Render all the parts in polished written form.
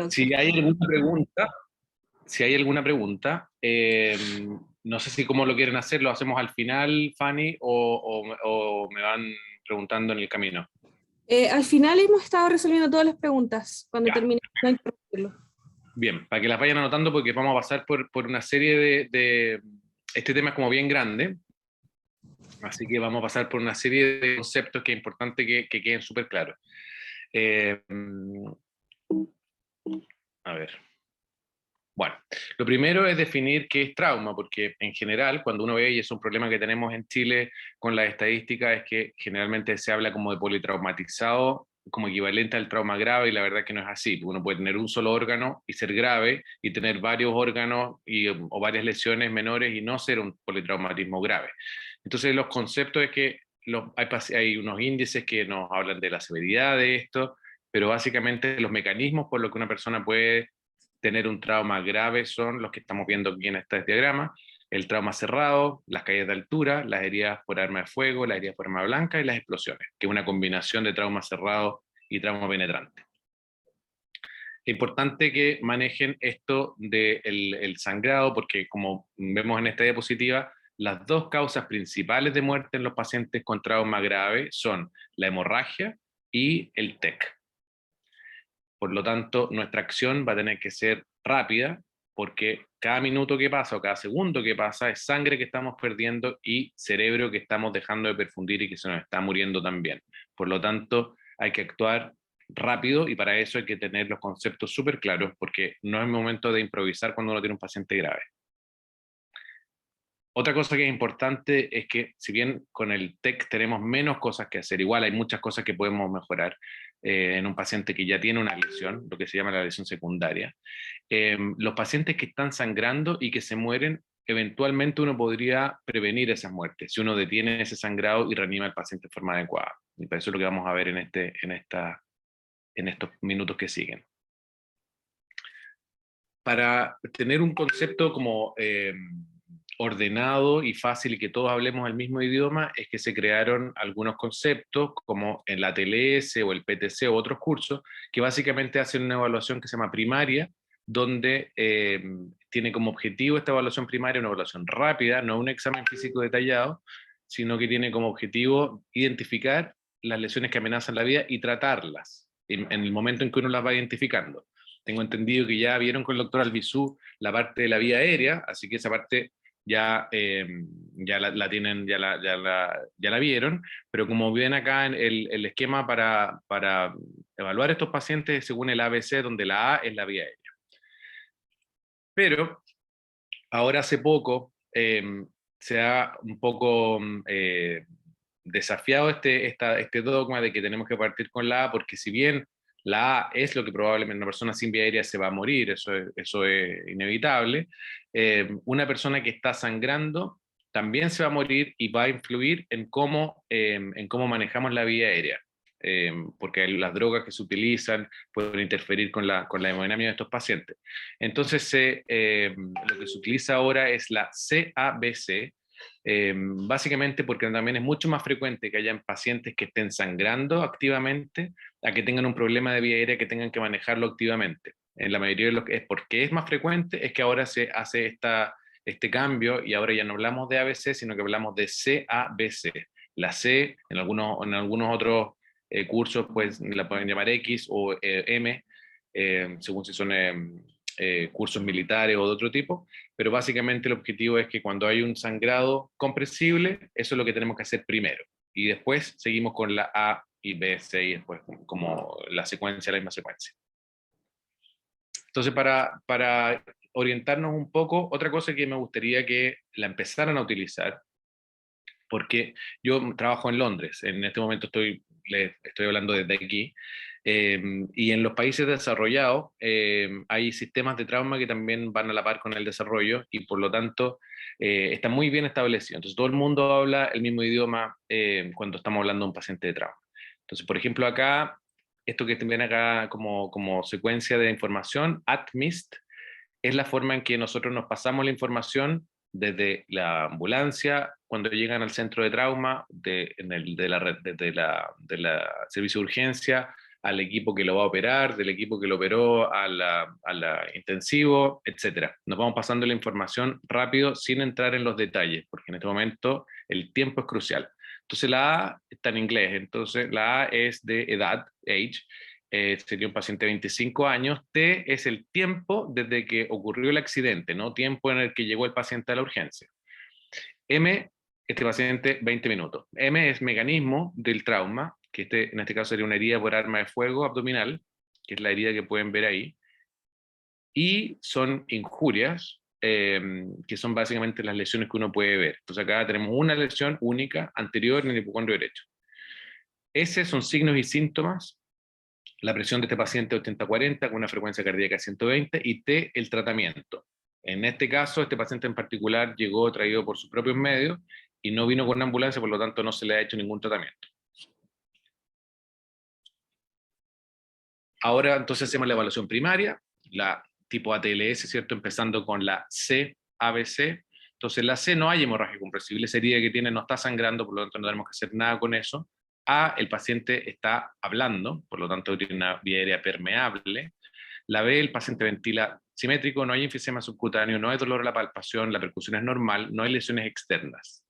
Si hay alguna pregunta, si hay alguna pregunta, no sé si cómo lo quieren hacer, lo hacemos al final, Fanny, o me van preguntando en el camino. Al final hemos estado resolviendo todas las preguntas cuando Ya, terminemos de interrumpirlo. bien, para que las vayan anotando porque vamos a pasar por una serie Este tema es como bien grande, así que vamos a pasar por una serie de conceptos que es importante que queden súper claros. Eh, a ver. Bueno, lo primero es definir qué es trauma, porque en general, cuando uno ve, y es un problema que tenemos en Chile con las estadísticas, es que generalmente se habla como de politraumatizado, como equivalente al trauma grave, y la verdad es que no es así. Uno puede tener un solo órgano y ser grave, y tener varios órganos o varias lesiones menores y no ser un politraumatismo grave. Entonces, los conceptos es que hay unos índices que nos hablan de la severidad de esto, pero básicamente los mecanismos por los que una persona puede tener un trauma grave son los que estamos viendo aquí en este diagrama: el trauma cerrado, las caídas de altura, las heridas por arma de fuego, las heridas por arma blanca y las explosiones, que es una combinación de trauma cerrado y trauma penetrante. Es importante que manejen esto del sangrado, porque como vemos en esta diapositiva, las dos causas principales de muerte en los pacientes con trauma grave son la hemorragia y el TEC. Por lo tanto, nuestra acción va a tener que ser rápida, porque cada minuto que pasa o cada segundo que pasa es sangre que estamos perdiendo y cerebro que estamos dejando de perfundir y que se nos está muriendo también. Por lo tanto, hay que actuar rápido y para eso hay que tener los conceptos súper claros, porque no es momento de improvisar cuando uno tiene un paciente grave. Otra cosa que es importante es que, si bien con el TEC tenemos menos cosas que hacer, igual hay muchas cosas que podemos mejorar en un paciente que ya tiene una lesión, lo que se llama la lesión secundaria. Los pacientes que están sangrando y que se mueren, eventualmente uno podría prevenir esas muertes si uno detiene ese sangrado y reanima al paciente de forma adecuada. Y para eso es lo que vamos a ver en estos minutos que siguen. Para tener un concepto como ordenado y fácil y que todos hablemos el mismo idioma, es que se crearon algunos conceptos como en la TLS o el PTC o otros cursos que básicamente hacen una evaluación que se llama primaria, donde tiene como objetivo esta evaluación primaria una evaluación rápida, no un examen físico detallado, sino que tiene como objetivo identificar las lesiones que amenazan la vida y tratarlas en el momento en que uno las va identificando. Tengo entendido que ya vieron con el doctor Albizu la parte de la vía aérea, así que esa parte ya, ya la tienen, ya la vieron, pero como ven acá en el esquema para evaluar estos pacientes según el ABC, donde la A es la vía aérea. Pero ahora hace poco se ha un poco desafiado este dogma de que tenemos que partir con la A, porque si bien la A es lo que probablemente una persona sin vía aérea se va a morir, eso es inevitable, una persona que está sangrando también se va a morir y va a influir en cómo manejamos la vía aérea. Porque las drogas que se utilizan pueden interferir con la hemodinamia de estos pacientes. Entonces, lo que se utiliza ahora es la CABC, básicamente porque también es mucho más frecuente que hayan pacientes que estén sangrando activamente a que tengan un problema de vía aérea que tengan que manejarlo activamente. En la mayoría de los que es porque es más frecuente, es que ahora se hace este cambio y ahora ya no hablamos de ABC, sino que hablamos de CABC. La C, en algunos otros cursos, pues la pueden llamar X o M, según si son cursos militares o de otro tipo, pero básicamente el objetivo es que cuando hay un sangrado comprensible, eso es lo que tenemos que hacer primero, y después seguimos con la A y B, C, y después como la secuencia, la misma secuencia. Entonces, para orientarnos un poco, otra cosa que me gustaría que la empezaran a utilizar, porque yo trabajo en Londres, en este momento les estoy hablando desde aquí, y en los países desarrollados hay sistemas de trauma que también van a la par con el desarrollo y por lo tanto está muy bien establecido. Entonces todo el mundo habla el mismo idioma cuando estamos hablando de un paciente de trauma. Entonces, por ejemplo, acá, esto que ven acá como secuencia de información, ATMIST, es la forma en que nosotros nos pasamos la información desde la ambulancia, cuando llegan al centro de trauma, desde la servicio de urgencia, al equipo que lo va a operar, del equipo que lo operó a la intensivo, etc. Nos vamos pasando la información rápido sin entrar en los detalles, porque en este momento el tiempo es crucial. Entonces la A está en inglés, entonces la A es de edad, age, sería un paciente de 25 años, T es el tiempo desde que ocurrió el accidente, no tiempo en el que llegó el paciente a la urgencia. M, este paciente 20 minutos. M es mecanismo del trauma, que en este caso sería una herida por arma de fuego abdominal, que es la herida que pueden ver ahí, y son injurias, que son básicamente las lesiones que uno puede ver. Entonces acá tenemos una lesión única anterior en el hipocondrio derecho. S son signos y síntomas, la presión de este paciente 80-40 con una frecuencia cardíaca de 120, y T, el tratamiento. En este caso, este paciente en particular llegó traído por sus propios medios y no vino con una ambulancia, por lo tanto no se le ha hecho ningún tratamiento. Ahora entonces hacemos la evaluación primaria, la tipo ATLS, ¿cierto? Empezando con la C, ABC. Entonces la C no hay hemorragia compresible, esa herida que tiene no está sangrando, por lo tanto no tenemos que hacer nada con eso. A, el paciente está hablando, por lo tanto tiene una vía aérea permeable. La B, el paciente ventila simétrico, no hay enfisema subcutáneo, no hay dolor a la palpación, la percusión es normal, no hay lesiones externas.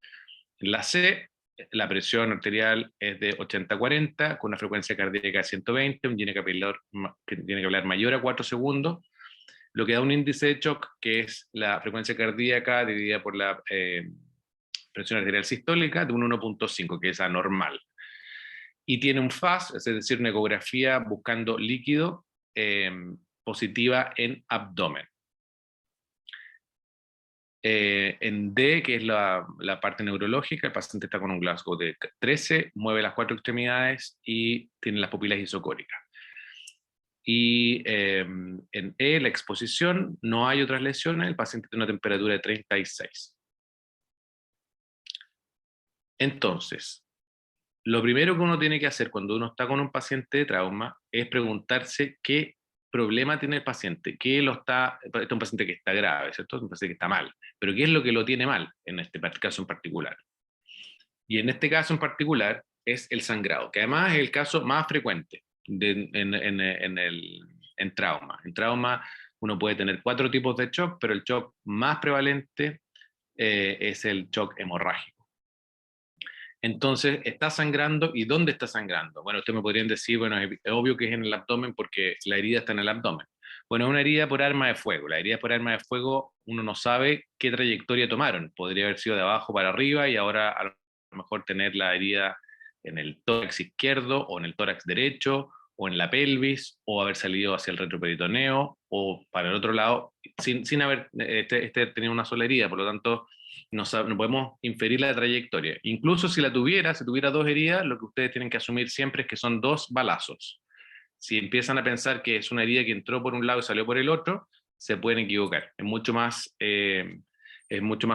En la C, la presión arterial es de 80-40, con una frecuencia cardíaca de 120, un tiene que hablar mayor a 4 segundos, lo que da un índice de shock, que es la frecuencia cardíaca dividida por la presión arterial sistólica, de un 1.5, que es anormal. Y tiene un FAS, es decir, una ecografía buscando líquido positiva en abdomen. En D, que es la parte neurológica, el paciente está con un Glasgow de 13, mueve las 4 extremidades y tiene las pupilas isocóricas. Y en E, la exposición, no hay otras lesiones, el paciente tiene una temperatura de 36. Entonces, lo primero que uno tiene que hacer cuando uno está con un paciente de trauma es preguntarse qué problema tiene el paciente, qué lo está, este es un paciente que está grave, ¿cierto? Es un paciente que está mal, pero qué es lo que lo tiene mal en este caso en particular. Y en este caso en particular es el sangrado, que además es el caso más frecuente en trauma. En trauma uno puede tener 4 tipos de shock, pero el shock más prevalente es el shock hemorrágico. Entonces, ¿está sangrando? ¿Y dónde está sangrando? Bueno, ustedes me podrían decir, bueno, es obvio que es en el abdomen porque la herida está en el abdomen. Bueno, es una herida por arma de fuego. La herida por arma de fuego, uno no sabe qué trayectoria tomaron. Podría haber sido de abajo para arriba y ahora a lo mejor tener la herida en el tórax izquierdo o en el tórax derecho o en la pelvis, o haber salido hacia el retroperitoneo o para el otro lado, sin haber tenido una sola herida. Por lo tanto, no podemos inferir la trayectoria. Incluso si tuviera 2 heridas, lo que ustedes tienen que asumir siempre es que son 2 balazos. Si empiezan a pensar que es una herida que entró por un lado y salió por el otro, se pueden equivocar. Es mucho más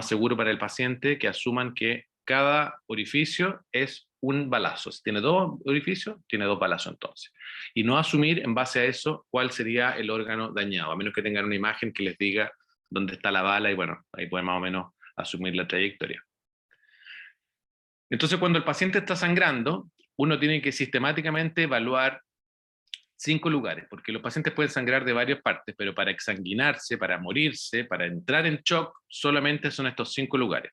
seguro para el paciente que asuman que cada orificio es un balazo. Si tiene 2 orificios, tiene 2 balazos entonces. Y no asumir en base a eso cuál sería el órgano dañado, a menos que tengan una imagen que les diga dónde está la bala y bueno, ahí pueden más o menos asumir la trayectoria. Entonces, cuando el paciente está sangrando, uno tiene que sistemáticamente evaluar 5 lugares, porque los pacientes pueden sangrar de varias partes, pero para exsanguinarse, para morirse, para entrar en shock, solamente son estos 5 lugares.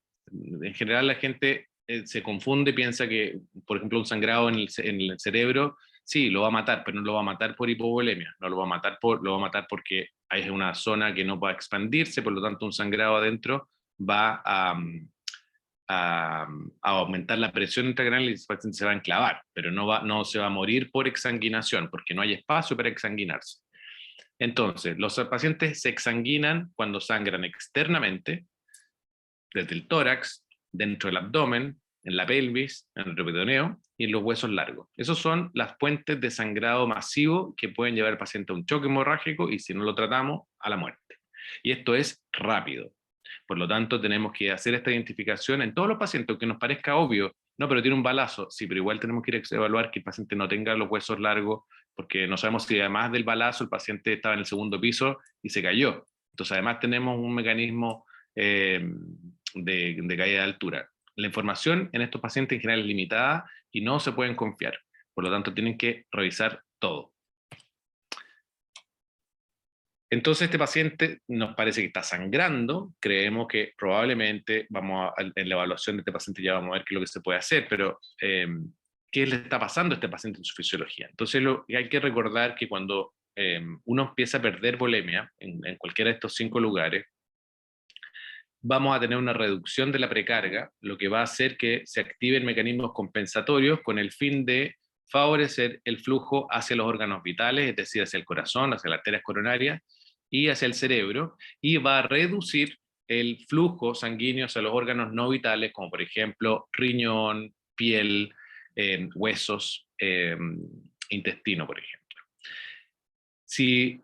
En general la gente se confunde, piensa que, por ejemplo, un sangrado en el cerebro, sí, lo va a matar, pero no lo va a matar por hipovolemia, no lo va a matar lo va a matar porque hay una zona que no va a expandirse, por lo tanto un sangrado adentro va a aumentar la presión intracraneal y el paciente se va a enclavar, pero no se va a morir por exsanguinación, porque no hay espacio para exsanguinarse. Entonces, los pacientes se exsanguinan cuando sangran externamente, desde el tórax, dentro del abdomen, en la pelvis, en el retroperitoneo y en los huesos largos. Esas son las fuentes de sangrado masivo que pueden llevar al paciente a un choque hemorrágico y si no lo tratamos, a la muerte. Y esto es rápido. Por lo tanto, tenemos que hacer esta identificación en todos los pacientes, aunque nos parezca obvio, no, pero tiene un balazo, sí, pero igual tenemos que ir a evaluar que el paciente no tenga los huesos largos, porque no sabemos si además del balazo el paciente estaba en el segundo piso y se cayó. Entonces, además tenemos un mecanismo de caída de altura. La información en estos pacientes en general es limitada y no se pueden confiar. Por lo tanto, tienen que revisar todo. Entonces este paciente nos parece que está sangrando, creemos que probablemente en la evaluación de este paciente ya vamos a ver qué es lo que se puede hacer, pero ¿qué le está pasando a este paciente en su fisiología? Entonces hay que recordar que cuando uno empieza a perder volemia en cualquiera de estos 5 lugares, vamos a tener una reducción de la precarga, lo que va a hacer que se activen mecanismos compensatorios con el fin de favorecer el flujo hacia los órganos vitales, es decir, hacia el corazón, hacia las arterias coronarias y hacia el cerebro, y va a reducir el flujo sanguíneo hacia los órganos no vitales, como por ejemplo riñón, piel, huesos, intestino, por ejemplo. Si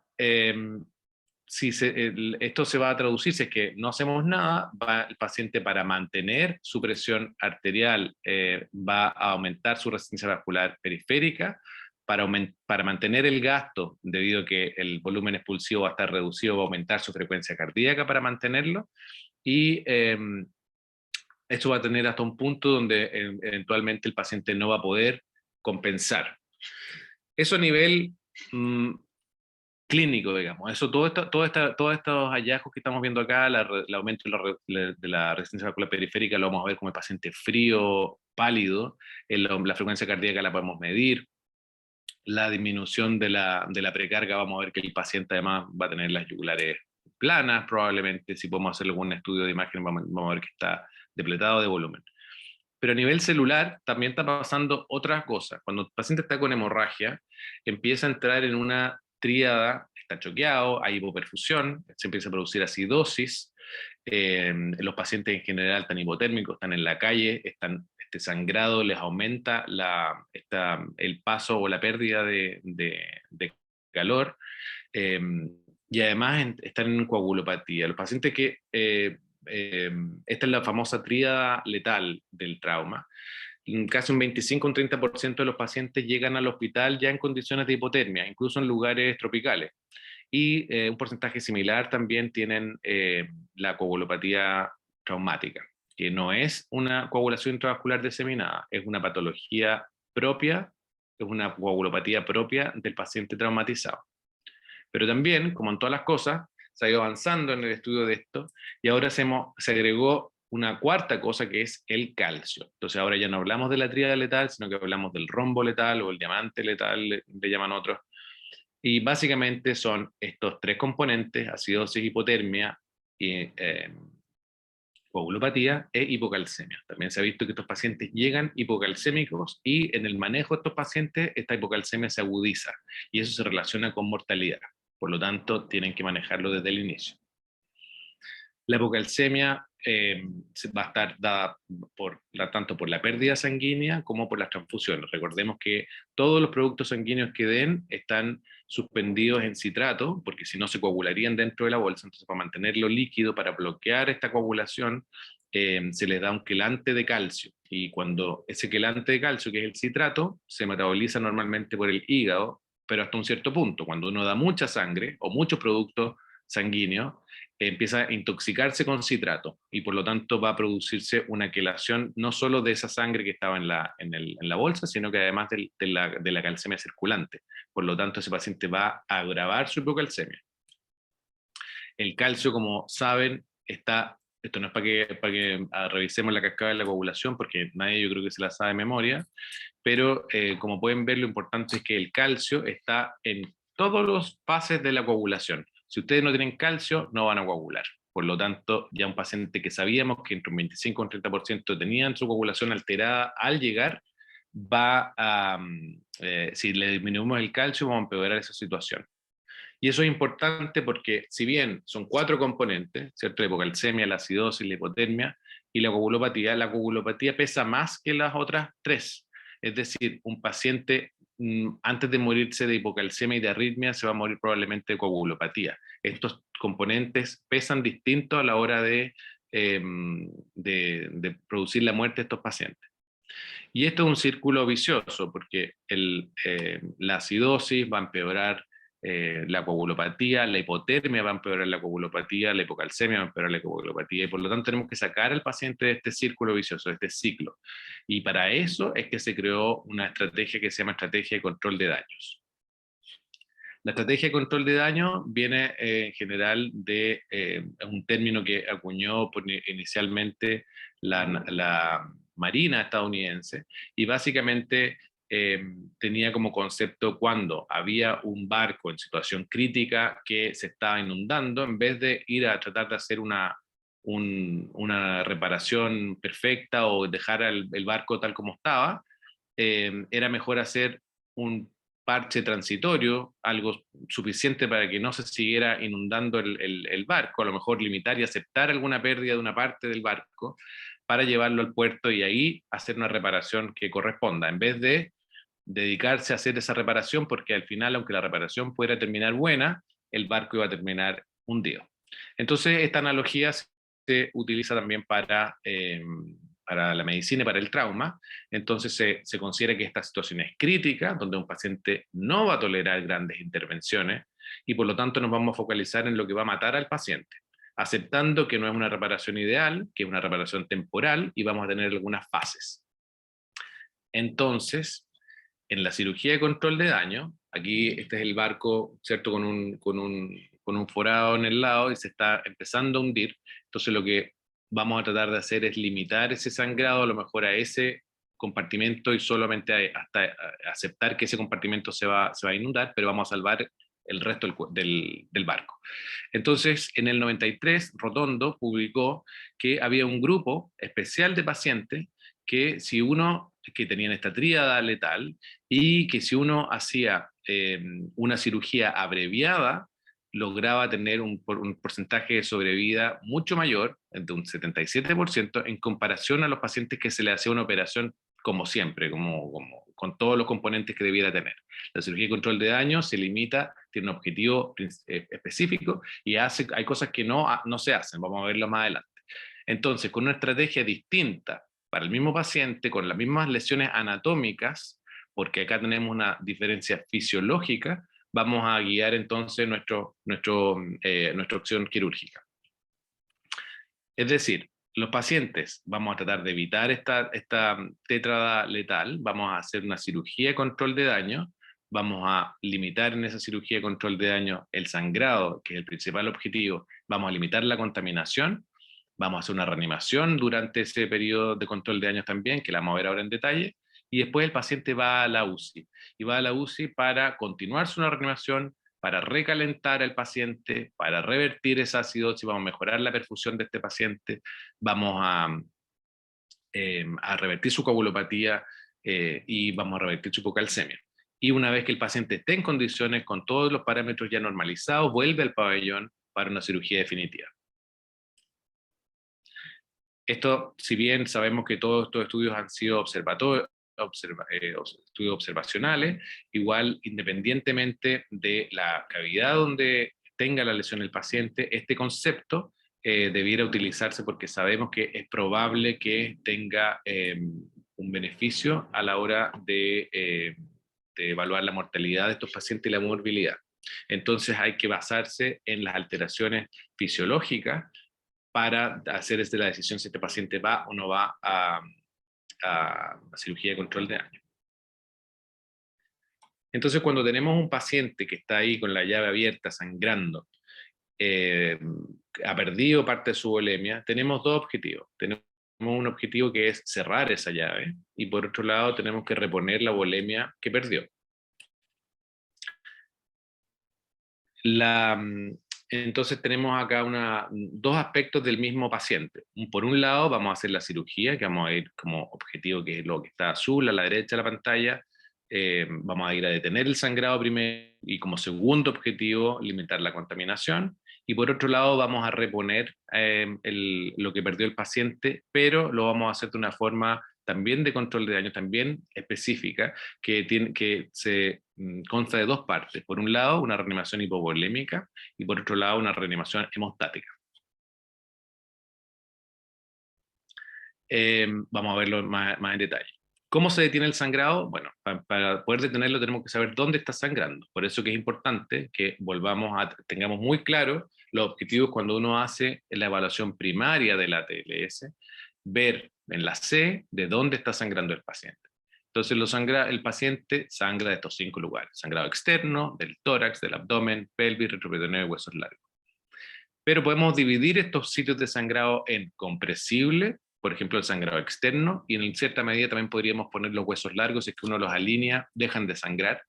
esto se va a traducir, si es que no hacemos nada, el paciente, para mantener su presión arterial, va a aumentar su resistencia vascular periférica. Para mantener el gasto, debido a que el volumen expulsivo va a estar reducido, va a aumentar su frecuencia cardíaca para mantenerlo, y esto va a tener hasta un punto donde eventualmente el paciente no va a poder compensar. Eso a nivel clínico, digamos. Eso, todos estos hallazgos que estamos viendo acá, el aumento de la resistencia vascular periférica, lo vamos a ver como el paciente frío, pálido, la frecuencia cardíaca la podemos medir, la disminución de la precarga, vamos a ver que el paciente además va a tener las yugulares planas, probablemente, si podemos hacer algún estudio de imagen, vamos a ver que está depletado de volumen. Pero a nivel celular también está pasando otras cosas. Cuando el paciente está con hemorragia, empieza a entrar en una tríada, está choqueado, hay hipoperfusión, se empieza a producir acidosis, los pacientes en general están hipotérmicos, están en la calle, este sangrado les aumenta el paso o la pérdida de calor, y además están en coagulopatía. Los pacientes que esta es la famosa tríada letal del trauma. Casi un 25 o un 30% de los pacientes llegan al hospital ya en condiciones de hipotermia, incluso en lugares tropicales. Y un porcentaje similar también tienen la coagulopatía traumática, que no es una coagulación intravascular diseminada, es una patología propia, es una coagulopatía propia del paciente traumatizado. Pero también, como en todas las cosas, se ha ido avanzando en el estudio de esto, y ahora se agregó una cuarta cosa, que es el calcio. Entonces ahora ya no hablamos de la tríada letal, sino que hablamos del rombo letal o el diamante letal, le llaman otros. Y básicamente son estos 3 componentes: acidosis, hipotermia, y, coagulopatía e hipocalcemia. También se ha visto que estos pacientes llegan hipocalcémicos, y en el manejo de estos pacientes esta hipocalcemia se agudiza, y eso se relaciona con mortalidad. Por lo tanto, tienen que manejarlo desde el inicio. La hipocalcemia va a estar dada tanto por la pérdida sanguínea como por las transfusiones. Recordemos que todos los productos sanguíneos que den están suspendidos en citrato, porque si no se coagularían dentro de la bolsa. Entonces, para mantenerlo líquido, para bloquear esta coagulación, se les da un quelante de calcio. Y cuando ese quelante de calcio, que es el citrato, se metaboliza normalmente por el hígado, pero hasta un cierto punto. Cuando uno da mucha sangre o muchos productos sanguíneos, empieza a intoxicarse con citrato, y por lo tanto va a producirse una quelación no solo de esa sangre que estaba en la bolsa, sino que además de la calcemia circulante. Por lo tanto, ese paciente va a agravar su hipocalcemia. El calcio, como saben, esto no es para que revisemos la cascada de la coagulación, porque nadie, yo creo que se la sabe de memoria, pero como pueden ver, lo importante es que el calcio está en todos los fases de la coagulación. Si ustedes no tienen calcio, no van a coagular. Por lo tanto, ya un paciente que sabíamos que entre un 25 y un 30% tenían su coagulación alterada al llegar, si le disminuimos el calcio, vamos a empeorar esa situación. Y eso es importante porque, si bien son 4 componentes, ¿cierto? La hipocalcemia, la acidosis, la hipotermia y la coagulopatía pesa más que las otras 3. Es decir, un paciente antes de morirse de hipocalcemia y de arritmia se va a morir probablemente de coagulopatía. Estos componentes pesan distinto a la hora de producir la muerte de estos pacientes. Y esto es un círculo vicioso, porque la acidosis va a empeorar la coagulopatía, la hipotermia va a empeorar la coagulopatía, la hipocalcemia va a empeorar la coagulopatía, y por lo tanto tenemos que sacar al paciente de este círculo vicioso, de este ciclo. Y para eso es que se creó una estrategia que se llama estrategia de control de daños. La estrategia de control de daño viene en general de un término que acuñó inicialmente la Marina estadounidense, y básicamente tenía como concepto cuando había un barco en situación crítica que se estaba inundando, en vez de ir a tratar de hacer una reparación perfecta o dejar el barco tal como estaba, era mejor hacer un parche transitorio, algo suficiente para que no se siguiera inundando el barco, a lo mejor limitar y aceptar alguna pérdida de una parte del barco para llevarlo al puerto y ahí hacer una reparación que corresponda, en vez de dedicarse a hacer esa reparación, porque al final, aunque la reparación pudiera terminar buena, el barco iba a terminar hundido. Entonces, esta analogía se utiliza también para la medicina y para el trauma. Entonces se considera que esta situación es crítica, donde un paciente no va a tolerar grandes intervenciones y por lo tanto nos vamos a focalizar en lo que va a matar al paciente, aceptando que no es una reparación ideal, que es una reparación temporal y vamos a tener algunas fases. Entonces, en la cirugía de control de daño, aquí este es el barco, ¿cierto? Con un forado en el lado y se está empezando a hundir. Entonces lo que vamos a tratar de hacer es limitar ese sangrado a lo mejor a ese compartimento y solamente hasta aceptar que ese compartimento se va a inundar, pero vamos a salvar el resto del barco. Entonces, en el 93, Rotondo publicó que había un grupo especial de pacientes que si uno, que tenían esta tríada letal, y que si uno hacía una cirugía abreviada, lograba tener un porcentaje de sobrevida mucho mayor, de un 77%, en comparación a los pacientes que se le hacía una operación como siempre, con todos los componentes que debiera tener. La cirugía de control de daño se limita, tiene un objetivo específico y hay cosas que no se hacen, vamos a verlo más adelante. Entonces, con una estrategia distinta para el mismo paciente, con las mismas lesiones anatómicas, porque acá tenemos una diferencia fisiológica, vamos a guiar entonces nuestra opción quirúrgica. Es decir, los pacientes, vamos a tratar de evitar esta tétrada letal, vamos a hacer una cirugía de control de daño, vamos a limitar en esa cirugía de control de daño el sangrado, que es el principal objetivo, vamos a limitar la contaminación, vamos a hacer una reanimación durante ese periodo de control de daños también, que la vamos a ver ahora en detalle, y después el paciente va a la UCI, y va a la UCI para continuar su reanimación, para recalentar al paciente, para revertir esa acidosis, vamos a mejorar la perfusión de este paciente, vamos a revertir su coagulopatía y vamos a revertir su hipocalcemia. Y una vez que el paciente esté en condiciones con todos los parámetros ya normalizados, vuelve al pabellón para una cirugía definitiva. Esto, si bien sabemos que todos estos estudios han sido estudios observacionales, igual independientemente de la cavidad donde tenga la lesión el paciente, este concepto debiera utilizarse porque sabemos que es probable que tenga un beneficio a la hora de evaluar la mortalidad de estos pacientes y la morbilidad. Entonces hay que basarse en las alteraciones fisiológicas para hacer la decisión si este paciente va o no va a cirugía de control de daño. Entonces, cuando tenemos un paciente que está ahí con la llave abierta, sangrando, ha perdido parte de su volemia, tenemos dos objetivos. Tenemos un objetivo que es cerrar esa llave y por otro lado tenemos que reponer la volemia que perdió. Entonces tenemos acá dos aspectos del mismo paciente. Por un lado vamos a hacer la cirugía, que vamos a ir como objetivo, que es lo que está azul a la derecha de la pantalla. Vamos a ir a detener el sangrado primero y como segundo objetivo limitar la contaminación. Y por otro lado vamos a reponer lo que perdió el paciente, pero lo vamos a hacer de una forma también de control de daño, también específica, que se consta de dos partes. Por un lado, una reanimación hipovolémica y por otro lado, una reanimación hemostática. Vamos a verlo más en detalle. ¿Cómo se detiene el sangrado? Bueno, para poder detenerlo tenemos que saber dónde está sangrando. Por eso que es importante que tengamos muy claro los objetivos cuando uno hace la evaluación primaria de la TLS, ver en la C de dónde está sangrando el paciente. Entonces el paciente sangra de estos 5 lugares: sangrado externo, del tórax, del abdomen, pelvis, retroperitoneo y huesos largos. Pero podemos dividir estos sitios de sangrado en compresible, por ejemplo el sangrado externo, y en cierta medida también podríamos poner los huesos largos, si es que uno los alinea, dejan de sangrar.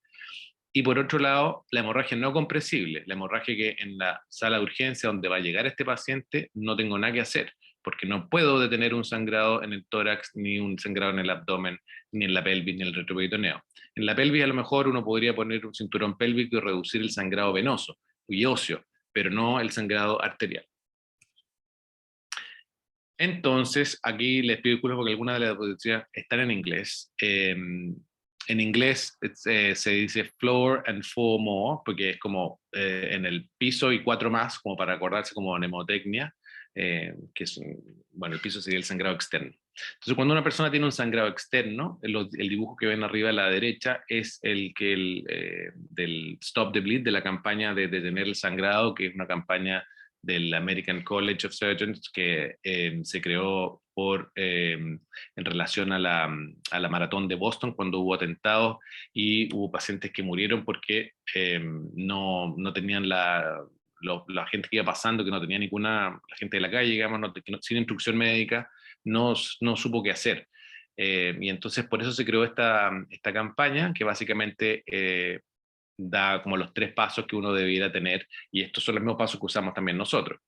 Y por otro lado, la hemorragia no compresible, la hemorragia que en la sala de urgencia donde va a llegar este paciente no tengo nada que hacer, porque no puedo detener un sangrado en el tórax, ni un sangrado en el abdomen, ni en la pelvis, ni en el retroperitoneo. En la pelvis a lo mejor uno podría poner un cinturón pélvico y reducir el sangrado venoso y óseo, pero no el sangrado arterial. Entonces, aquí les pido disculpas porque algunas de las diapositivas están en inglés. En inglés se dice floor and 4 more, porque es como en el piso y 4 más, como para acordarse como mnemotecnia, que es, bueno, el piso sería el sangrado externo. Entonces, cuando una persona tiene un sangrado externo, el dibujo que ven arriba a la derecha es del Stop the Bleed, de la campaña de detener el sangrado, que es una campaña del American College of Surgeons que se creó en relación a la maratón de Boston, cuando hubo atentados y hubo pacientes que murieron porque no tenían la gente que iba pasando, que no tenía la gente de la calle, digamos, sin instrucción médica, no supo qué hacer. Y entonces por eso se creó esta campaña, que básicamente da como los 3 pasos que uno debiera tener, y estos son los mismos pasos que usamos también nosotros.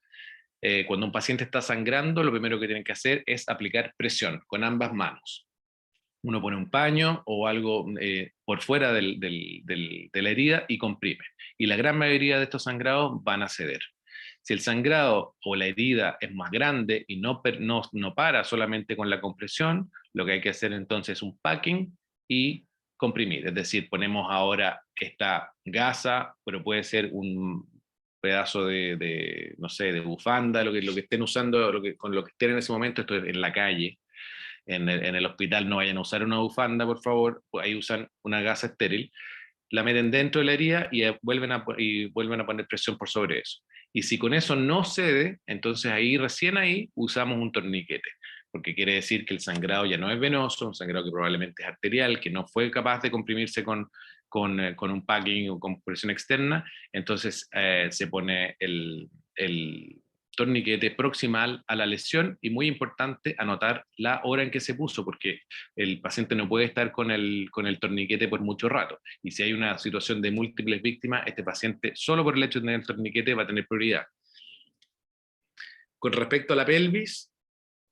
Cuando un paciente está sangrando, lo primero que tienen que hacer es aplicar presión con ambas manos. Uno pone un paño o algo por fuera de la herida y comprime. Y la gran mayoría de estos sangrados van a ceder. Si el sangrado o la herida es más grande y no para solamente con la compresión, lo que hay que hacer entonces es un packing y comprimir. Es decir, ponemos ahora esta gasa, pero puede ser un pedazo no sé, de bufanda, lo que estén usando, con lo que estén en ese momento. Esto es en la calle. En el hospital no vayan a usar una bufanda, por favor, pues ahí usan una gasa estéril, la meten dentro de la herida y vuelven a poner presión por sobre eso. Y si con eso no cede, entonces recién ahí usamos un torniquete, porque quiere decir que el sangrado ya no es venoso, un sangrado que probablemente es arterial, que no fue capaz de comprimirse con un packing o con presión externa. Entonces se pone el torniquete proximal a la lesión, y muy importante anotar la hora en que se puso, porque el paciente no puede estar con el torniquete por mucho rato, y si hay una situación de múltiples víctimas, este paciente solo por el hecho de tener el torniquete va a tener prioridad. Con respecto a la pelvis,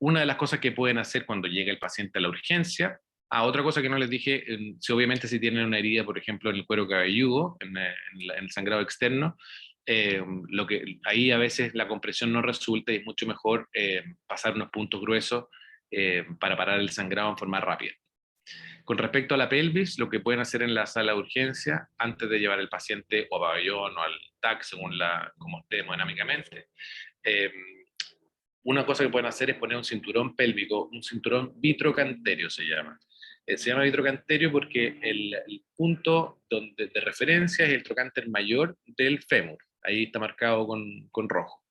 una de las cosas que pueden hacer cuando llega el paciente a la urgencia, otra cosa que no les dije, obviamente si tienen una herida, por ejemplo, en el cuero cabelludo, en el sangrado externo, ahí a veces la compresión no resulta y es mucho mejor pasar unos puntos gruesos para parar el sangrado en forma rápida. Con respecto a la pelvis, lo que pueden hacer en la sala de urgencia, antes de llevar el paciente o a pabellón o al TAC, según como esté hemodinámicamente, una cosa que pueden hacer es poner un cinturón pélvico, un cinturón vitrocanterio se llama. Se llama vitrocanterio porque el punto de referencia es el trocánter mayor del fémur. Ahí está marcado con rojo.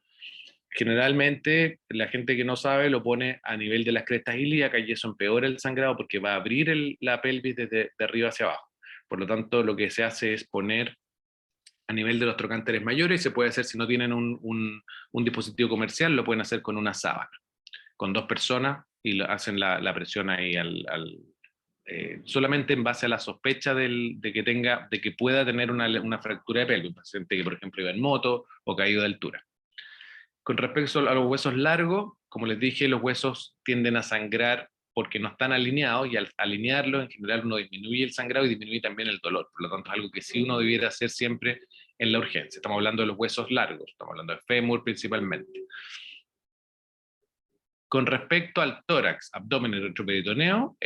Generalmente la gente que no sabe lo pone a nivel de las crestas ilíacas, y eso empeora el sangrado porque va a abrir la pelvis desde de arriba hacia abajo. Por lo tanto, lo que se hace es poner a nivel de los trocánteres mayores, y se puede hacer, si no tienen un dispositivo comercial, lo pueden hacer con una sábana, con 2 personas, y hacen la presión ahí solamente en base a la sospecha de que pueda tener una fractura de pelvis, un paciente que por ejemplo iba en moto o caído de altura. Con respecto a los huesos largos, como les dije, los huesos tienden a sangrar porque no están alineados, y al alinearlos en general uno disminuye el sangrado y disminuye también el dolor. Por lo tanto, es algo que sí uno debiera hacer siempre en la urgencia. Estamos hablando de los huesos largos, estamos hablando de fémur principalmente. Con respecto al tórax, abdomen y retroperitoneo,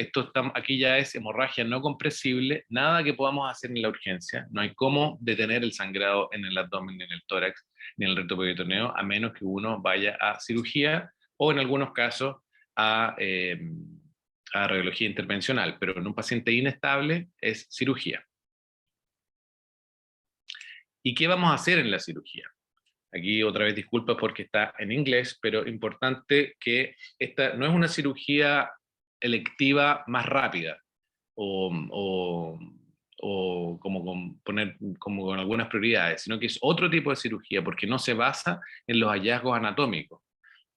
aquí ya es hemorragia no compresible, nada que podamos hacer en la urgencia, no hay cómo detener el sangrado en el abdomen, ni en el tórax, ni en el retroperitoneo, a menos que uno vaya a cirugía o en algunos casos a radiología intervencional, pero en un paciente inestable es cirugía. ¿Y qué vamos a hacer en la cirugía? Aquí otra vez disculpas porque está en inglés, pero importante que esta no es una cirugía electiva más rápida. o como poner como con algunas prioridades, sino que es otro tipo de cirugía, porque no se basa en los hallazgos anatómicos.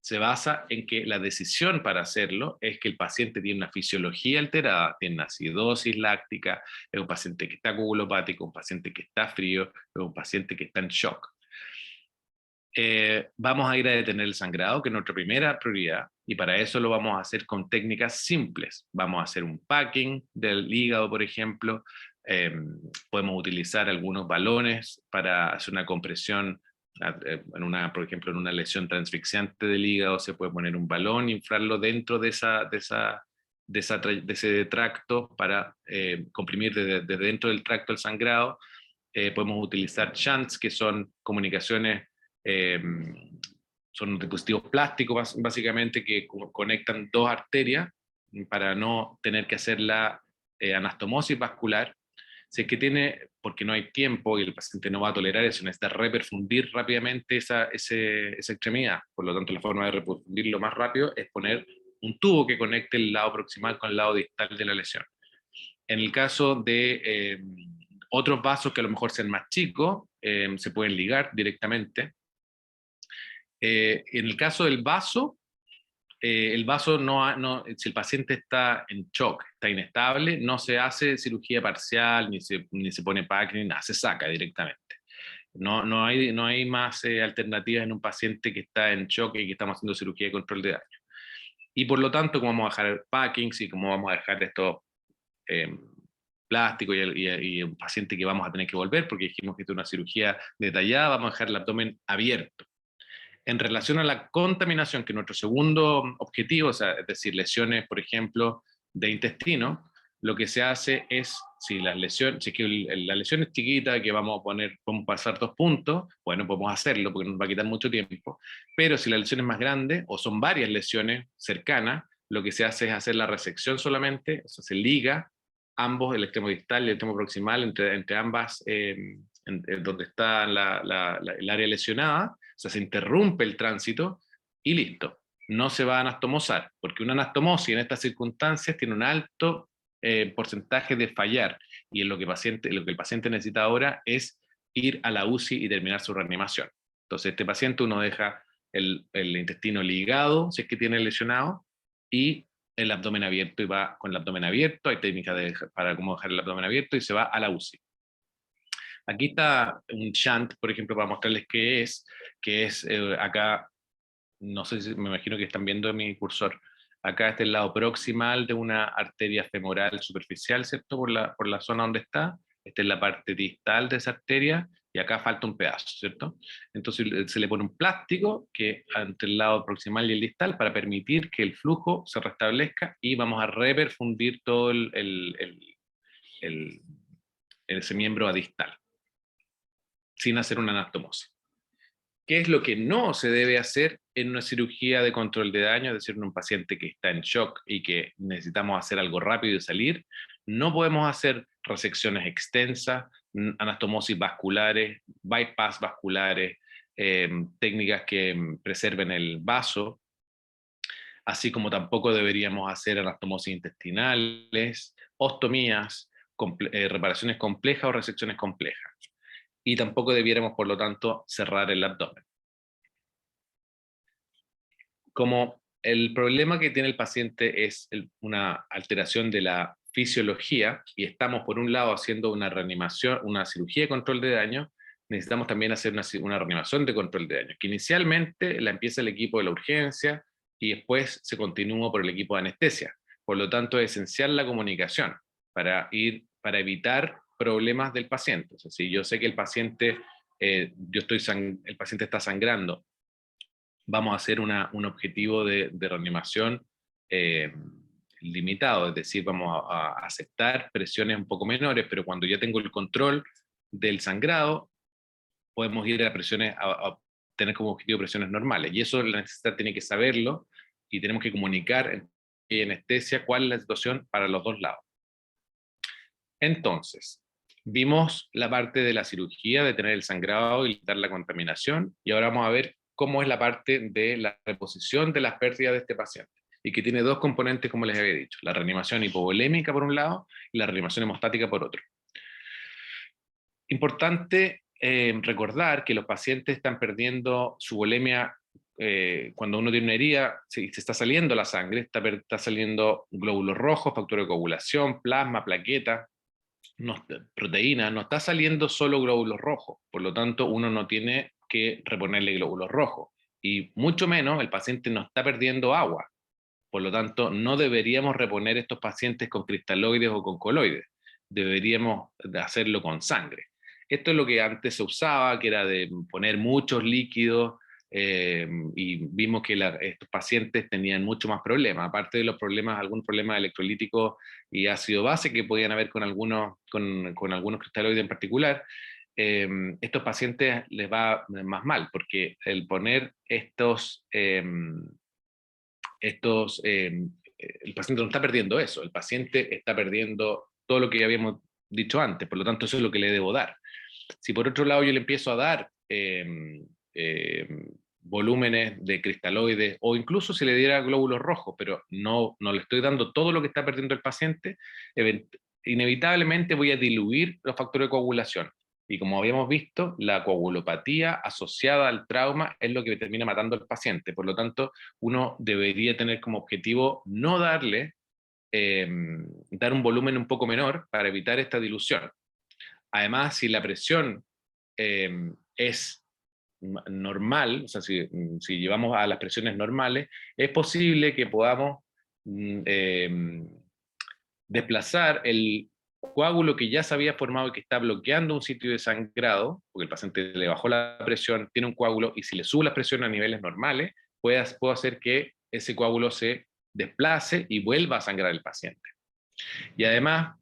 Se basa en que la decisión para hacerlo es que el paciente tiene una fisiología alterada, tiene una acidosis láctica, es un paciente que está coagulopático, un paciente que está frío, es un paciente que está en shock. Vamos a ir a detener el sangrado, que es nuestra primera prioridad, y para eso lo vamos a hacer con técnicas simples. Vamos a hacer un packing del hígado, por ejemplo. Podemos utilizar algunos balones para hacer una compresión. Por ejemplo, en una lesión transfixiante del hígado se puede poner un balón, inflarlo dentro de ese tracto para comprimir desde dentro del tracto el sangrado. Podemos utilizar shunts, que son comunicaciones, son dispositivos plásticos básicamente que conectan dos arterias para no tener que hacer la anastomosis vascular. Si es que porque no hay tiempo y el paciente no va a tolerar eso, necesita reperfundir rápidamente esa extremidad. Por lo tanto, la forma de reperfundirlo más rápido es poner un tubo que conecte el lado proximal con el lado distal de la lesión. En el caso de otros vasos que a lo mejor sean más chicos, se pueden ligar directamente. En el caso del vaso, si el paciente está en shock, está inestable, no se hace cirugía parcial, ni se pone PAC, ni nada, se saca directamente. No hay más alternativas en un paciente que está en shock y que estamos haciendo cirugía de control de daño. Y por lo tanto, como vamos a dejar packings y como vamos a dejar esto plástico y un paciente que vamos a tener que volver, porque dijimos que esto es una cirugía detallada, vamos a dejar el abdomen abierto. En relación a la contaminación, que es nuestro segundo objetivo, o sea, es decir, lesiones, por ejemplo, de intestino, lo que se hace es, si la lesión es chiquita, que podemos pasar 2 puntos, bueno, podemos hacerlo porque nos va a quitar mucho tiempo, pero si la lesión es más grande, o son varias lesiones cercanas, lo que se hace es hacer la resección solamente, o sea, se liga ambos, el extremo distal y el extremo proximal, entre ambas, donde está el área lesionada, o sea, se interrumpe el tránsito y listo. No se va a anastomosar, porque una anastomosis en estas circunstancias tiene un alto porcentaje de fallar, y lo que el paciente necesita ahora es ir a la UCI y terminar su reanimación. Entonces, este paciente uno deja el intestino ligado, si es que tiene lesionado, y el abdomen abierto, y va con el abdomen abierto. Hay técnicas para cómo dejar el abdomen abierto, y se va a la UCI. Aquí está un shunt, por ejemplo, para mostrarles qué es, acá, no sé si me imagino que están viendo mi cursor. Acá está el lado proximal de una arteria femoral superficial, ¿cierto? Por la zona donde está. Esta es la parte distal de esa arteria, y acá falta un pedazo, ¿cierto? Entonces se le pone un plástico entre el lado proximal y el distal para permitir que el flujo se restablezca, y vamos a reperfundir todo ese miembro adistal, sin hacer una anastomosis. ¿Qué es lo que no se debe hacer en una cirugía de control de daño? Es decir, en un paciente que está en shock y que necesitamos hacer algo rápido y salir. No podemos hacer resecciones extensas, anastomosis vasculares, bypass vasculares, técnicas que preserven el vaso, así como tampoco deberíamos hacer anastomosis intestinales, ostomías, reparaciones complejas o resecciones complejas. Y tampoco debiéramos, por lo tanto, cerrar el abdomen. Como el problema que tiene el paciente es una alteración de la fisiología, y estamos por un lado haciendo una reanimación, una cirugía de control de daño, necesitamos también hacer una reanimación de control de daño, que inicialmente la empieza el equipo de la urgencia y después se continúa por el equipo de anestesia. Por lo tanto, es esencial la comunicación para evitar problemas del paciente. O sea, si yo sé que el paciente está sangrando, vamos a hacer un objetivo de reanimación limitado, es decir, vamos a aceptar presiones un poco menores, pero cuando ya tengo el control del sangrado, podemos ir a presiones, a tener como objetivo presiones normales, y eso la anestesista tiene que saberlo, y tenemos que comunicar en anestesia cuál es la situación para los dos lados. Entonces, vimos la parte de la cirugía, de tener el sangrado y evitar la contaminación, y ahora vamos a ver cómo es la parte de la reposición de las pérdidas de este paciente. y que tiene dos componentes, como les había dicho, la reanimación hipovolémica por un lado y la reanimación hemostática por otro. Importante recordar que los pacientes están perdiendo su volemia cuando uno tiene una herida, se está saliendo la sangre, está saliendo glóbulos rojos, factor de coagulación, plasma, plaqueta, proteína, no está saliendo solo glóbulos rojos, por lo tanto uno no tiene que reponerle glóbulos rojos, y mucho menos el paciente no está perdiendo agua, por lo tanto no deberíamos reponer estos pacientes con cristaloides o con coloides, deberíamos hacerlo con sangre. Esto es lo que antes se usaba, que era de poner muchos líquidos, y vimos que estos pacientes tenían mucho más problemas, aparte de los problemas, algunos problemas electrolíticos y ácido base que podían haber con algunos cristaloides en particular. Estos pacientes les va más mal, porque el poner el paciente no está perdiendo eso, el paciente está perdiendo todo lo que ya habíamos dicho antes, por lo tanto eso es lo que le debo dar. Si por otro lado yo le empiezo a dar volúmenes de cristaloides, o incluso si le diera glóbulos rojos, pero no le estoy dando todo lo que está perdiendo el paciente, inevitablemente voy a diluir los factores de coagulación. Y como habíamos visto, la coagulopatía asociada al trauma es lo que termina matando al paciente. Por lo tanto, uno debería tener como objetivo no darle, dar un volumen un poco menor para evitar esta dilución. Además, si la presión es normal, o sea, si llevamos a las presiones normales, es posible que podamos desplazar el coágulo que ya se había formado y que está bloqueando un sitio de sangrado, porque el paciente le bajó la presión, tiene un coágulo, y si le subo la presión a niveles normales, puedo hacer que ese coágulo se desplace y vuelva a sangrar el paciente. Y además,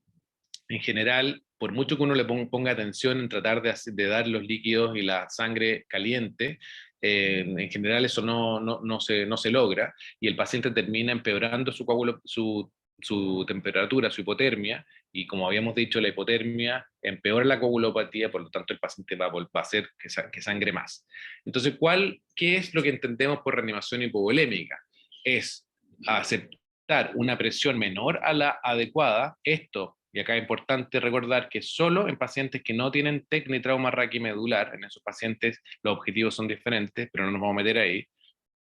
en general, por mucho que uno le ponga atención en tratar de dar los líquidos y la sangre caliente, en general eso no se logra, y el paciente termina empeorando su coágulo, su temperatura, su hipotermia, y como habíamos dicho, la hipotermia empeora la coagulopatía, por lo tanto el paciente va a hacer que sangre más. Entonces, ¿qué es lo que entendemos por reanimación hipovolémica? Es aceptar una presión menor a la adecuada. Esto, y acá es importante recordar que solo en pacientes que no tienen TEC ni trauma raquimedular, en esos pacientes los objetivos son diferentes, pero no nos vamos a meter ahí.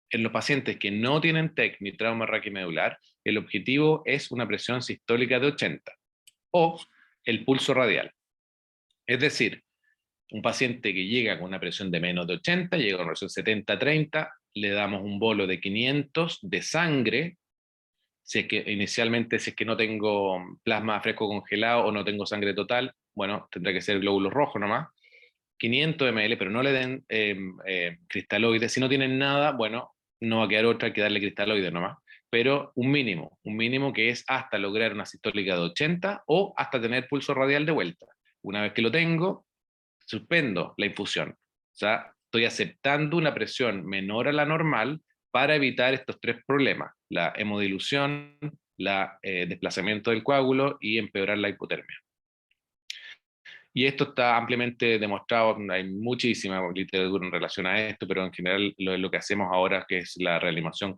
En los pacientes que no tienen TEC ni trauma raquimedular, el objetivo es una presión sistólica de 80 o el pulso radial. Es decir, un paciente que llega con una presión de menos de 80, llega con una presión 70-30, le damos un bolo de 500 de sangre. Si es que inicialmente, si es que no tengo plasma fresco congelado o no tengo sangre total, bueno, tendrá que ser glóbulos rojos nomás. 500 ml, pero no le den cristaloides. Si no tienen nada, bueno, no va a quedar otra que darle cristaloides nomás. Pero un mínimo que es hasta lograr una sistólica de 80 o hasta tener pulso radial de vuelta. Una vez que lo tengo, suspendo la infusión. O sea, estoy aceptando una presión menor a la normal para evitar estos tres problemas: la hemodilución, desplazamiento del coágulo y empeorar la hipotermia. Y esto está ampliamente demostrado, hay muchísima literatura en relación a esto, pero en general lo que hacemos ahora, que es la reanimación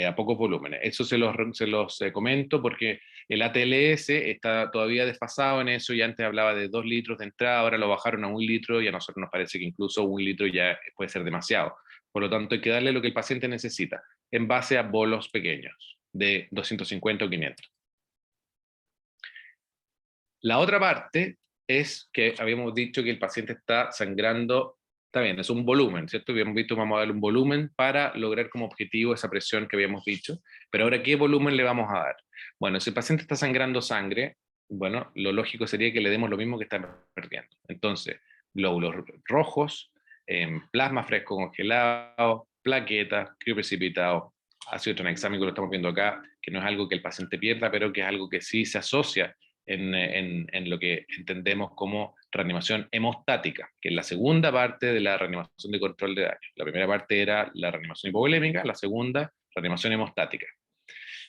a pocos volúmenes. Eso se los comento porque el ATLS está todavía desfasado en eso, y antes hablaba de 2 litros de entrada, ahora lo bajaron a 1 litro, y a nosotros nos parece que incluso 1 litro ya puede ser demasiado. Por lo tanto, hay que darle lo que el paciente necesita, en base a bolos pequeños, de 250 o 500. La otra parte es que habíamos dicho que el paciente está sangrando, está bien, es un volumen, ¿cierto? Habíamos visto, vamos a darle un volumen para lograr como objetivo esa presión que habíamos dicho, pero ahora, ¿qué volumen le vamos a dar? Bueno, si el paciente está sangrando sangre, bueno, lo lógico sería que le demos lo mismo que está perdiendo. Entonces, glóbulos rojos, plasma fresco congelado, plaquetas, crioprecipitado, ácido tranexámico, lo estamos viendo acá, que no es algo que el paciente pierda, pero que es algo que sí se asocia en lo que entendemos como reanimación hemostática, que es la segunda parte de la reanimación de control de daño. La primera parte era la reanimación hipovolémica, la segunda, reanimación hemostática.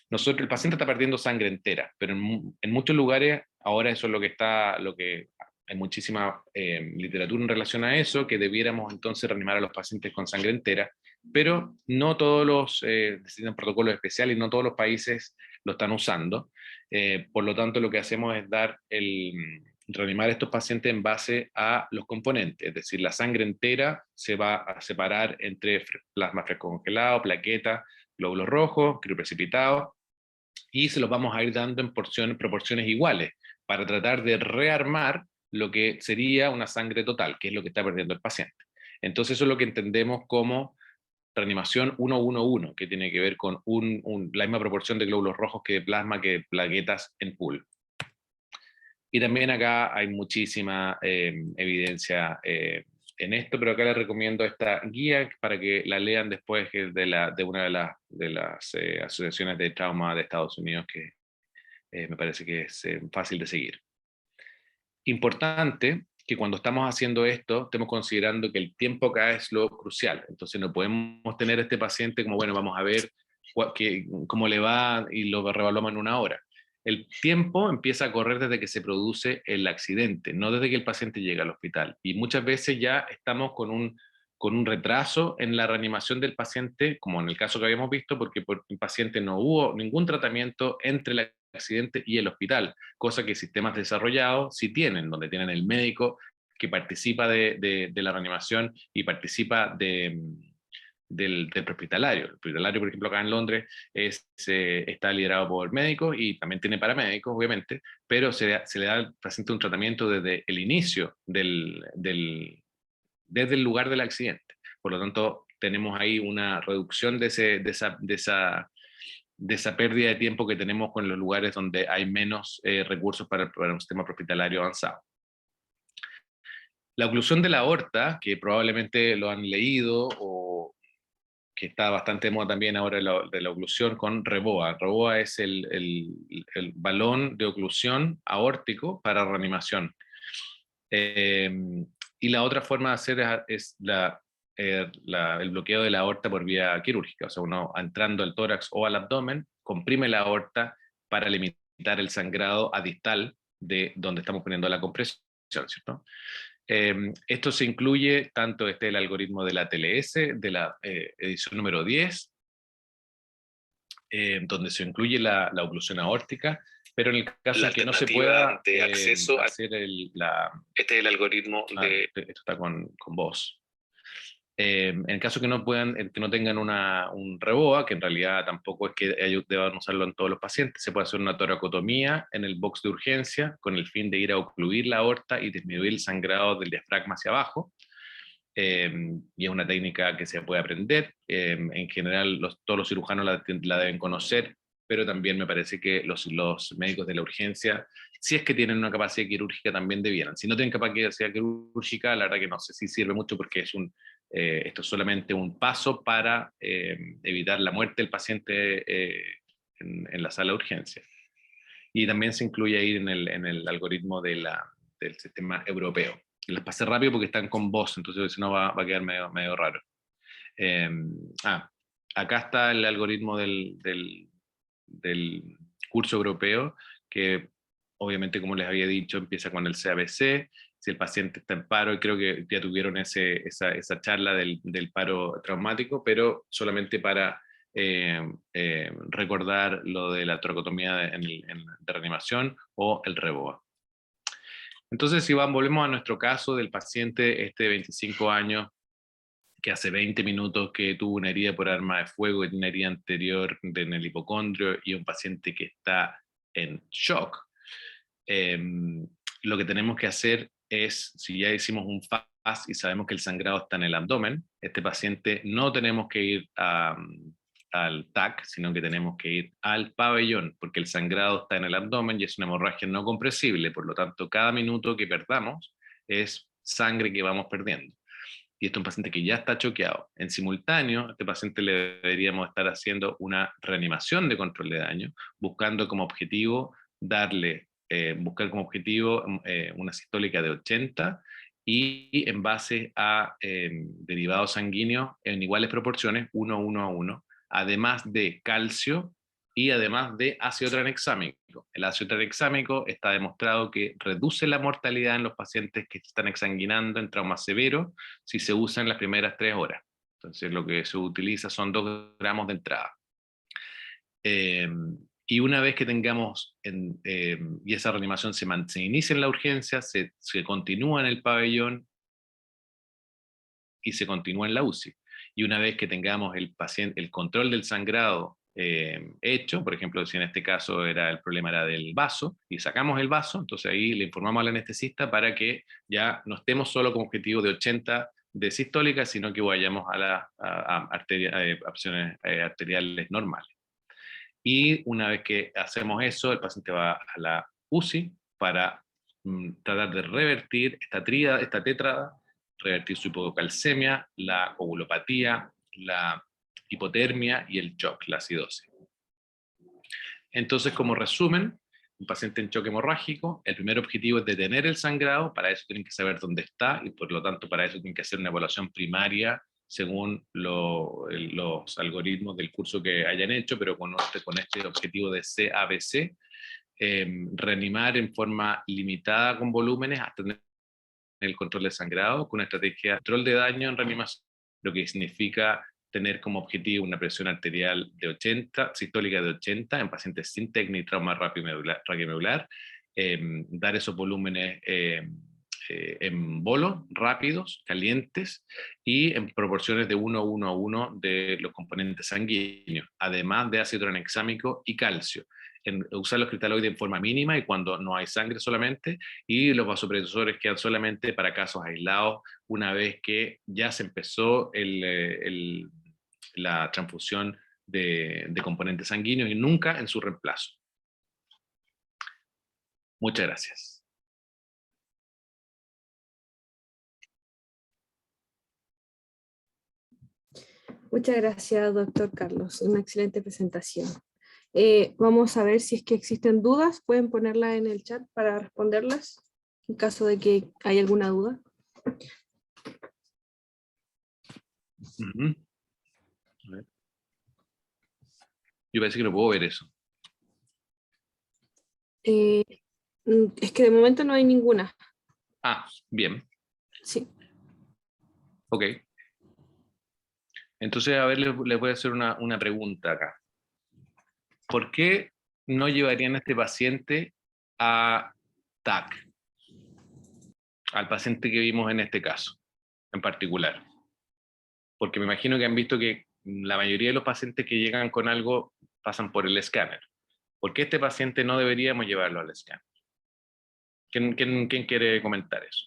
El paciente está perdiendo sangre entera, pero en muchos lugares ahora eso es lo que hay muchísima literatura en relación a eso, que debiéramos entonces reanimar a los pacientes con sangre entera, pero no todos los necesitan protocolos especiales y no todos los países lo están usando. Por lo tanto, lo que hacemos es reanimar a estos pacientes en base a los componentes, es decir, la sangre entera se va a separar entre plasma fresco congelado, plaquetas, glóbulos rojos, crioprecipitados, y se los vamos a ir dando en proporciones iguales para tratar de rearmar lo que sería una sangre total, que es lo que está perdiendo el paciente. Entonces eso es lo que entendemos como reanimación 1-1-1, que tiene que ver con la misma proporción de glóbulos rojos que de plasma que de plaquetas en pool. Y también acá hay muchísima evidencia en esto, pero acá les recomiendo esta guía para que la lean después de una de las asociaciones de trauma de Estados Unidos, que me parece que es fácil de seguir. Importante que cuando estamos haciendo esto, estemos considerando que el tiempo acá es lo crucial. Entonces no podemos tener a este paciente como, bueno, vamos a ver cómo le va y lo revaluamos en una hora. El tiempo empieza a correr desde que se produce el accidente, no desde que el paciente llega al hospital. Y muchas veces ya estamos con un retraso en la reanimación del paciente, como en el caso que habíamos visto, porque por el paciente no hubo ningún tratamiento entre el accidente y el hospital, cosa que sistemas desarrollados sí tienen, donde tienen el médico que participa de la reanimación y participa del prehospitalario. El hospitalario, por ejemplo, acá en Londres está liderado por médicos y también tiene paramédicos, obviamente, pero se le da al paciente un tratamiento desde el inicio desde el lugar del accidente. Por lo tanto, tenemos ahí una reducción de esa pérdida de tiempo que tenemos con los lugares donde hay menos recursos para un sistema prehospitalario avanzado. La oclusión de la aorta, que probablemente lo han leído o que está bastante de moda también ahora de la oclusión con REBOA. REBOA es el balón de oclusión aórtico para reanimación. Y la otra forma de hacer es el bloqueo de la aorta por vía quirúrgica. O sea, uno entrando al tórax o al abdomen, comprime la aorta para limitar el sangrado a distal de donde estamos poniendo la compresión, ¿cierto? Esto se incluye tanto el algoritmo de la TLS, de la edición número 10, donde se incluye la oclusión aórtica, pero en el caso de que no se pueda de acceso hacer este es el algoritmo de... esto está con vos. En el caso que no puedan, que no tengan un REBOA, que en realidad tampoco es que deban usarlo en todos los pacientes, se puede hacer una toracotomía en el box de urgencia con el fin de ir a ocluir la aorta y disminuir el sangrado del diafragma hacia abajo. Y es una técnica que se puede aprender. En general, todos los cirujanos la deben conocer, pero también me parece que los médicos de la urgencia, si es que tienen una capacidad quirúrgica, también debieran. Si no tienen capacidad quirúrgica, la verdad que no sé si sirve mucho porque esto es solamente un paso para evitar la muerte del paciente en la sala de urgencia. Y también se incluye ahí en el algoritmo del sistema europeo. Las pasé rápido porque están con voz, entonces si no va a quedar medio raro. Acá está el algoritmo del curso europeo, que obviamente, como les había dicho, empieza con el CABC, si el paciente está en paro, y creo que ya tuvieron esa charla del paro traumático, pero solamente para recordar lo de la toracotomía de reanimación o el REBOA. Entonces, si volvemos a nuestro caso del paciente de 25 años, que hace 20 minutos que tuvo una herida por arma de fuego y una herida anterior en el hipocondrio, y un paciente que está en shock, lo que tenemos que hacer es, si ya hicimos un FAS y sabemos que el sangrado está en el abdomen, este paciente no tenemos que ir al TAC, sino que tenemos que ir al pabellón, porque el sangrado está en el abdomen y es una hemorragia no compresible, por lo tanto, cada minuto que perdamos es sangre que vamos perdiendo. Y este es un paciente que ya está choqueado. En simultáneo, a este paciente le deberíamos estar haciendo una reanimación de control de daño, buscando como objetivo buscar como objetivo una sistólica de 80 y en base a derivados sanguíneos en iguales proporciones, 1:1:1, además de calcio y además de ácido tranexámico. El ácido tranexámico está demostrado que reduce la mortalidad en los pacientes que están exsanguinando en trauma severo si se usa en las primeras 3 horas. Entonces lo que se utiliza son 2 gramos de entrada. Y una vez que tengamos, y esa reanimación se inicia en la urgencia, se continúa en el pabellón y se continúa en la UCI. Y una vez que tengamos el control del sangrado hecho, por ejemplo, si en este caso el problema era del vaso, y sacamos el vaso, entonces ahí le informamos al anestesista para que ya no estemos solo con objetivo de 80 de sistólica, sino que vayamos a las opciones arteriales normales. Y una vez que hacemos eso, el paciente va a la UCI para tratar de revertir esta tétrada, revertir su hipocalcemia, la coagulopatía, la hipotermia y el shock, la acidosis. Entonces, como resumen, un paciente en shock hemorrágico, el primer objetivo es detener el sangrado, para eso tienen que saber dónde está y por lo tanto para eso tienen que hacer una evaluación primaria según los algoritmos del curso que hayan hecho, pero con este objetivo de CABC, reanimar en forma limitada con volúmenes hasta tener el control de sangrado, con una estrategia de control de daño en reanimación, lo que significa tener como objetivo una presión arterial de 80, sistólica de 80 en pacientes sin TECNI y trauma raquiomedular, dar esos volúmenes en bolos rápidos, calientes y en proporciones de 1 a 1 a 1 de los componentes sanguíneos, además de ácido tranexámico y calcio. Usar los cristaloides en forma mínima y cuando no hay sangre solamente, y los vasopresores quedan solamente para casos aislados una vez que ya se empezó la transfusión de componentes sanguíneos y nunca en su reemplazo. Muchas gracias. Muchas gracias, doctor Carlos. Una excelente presentación. Vamos a ver si es que existen dudas. Pueden ponerla en el chat para responderlas en caso de que haya alguna duda. A ver. Yo parece que no puedo ver eso. Es que de momento no hay ninguna. Ah, bien. Sí. Ok. Entonces, a ver, les voy a hacer una pregunta acá. ¿Por qué no llevarían a este paciente a TAC? Al paciente que vimos en este caso, en particular. Porque me imagino que han visto que la mayoría de los pacientes que llegan con algo pasan por el escáner. ¿Por qué este paciente no deberíamos llevarlo al escáner? ¿Quién quiere comentar eso?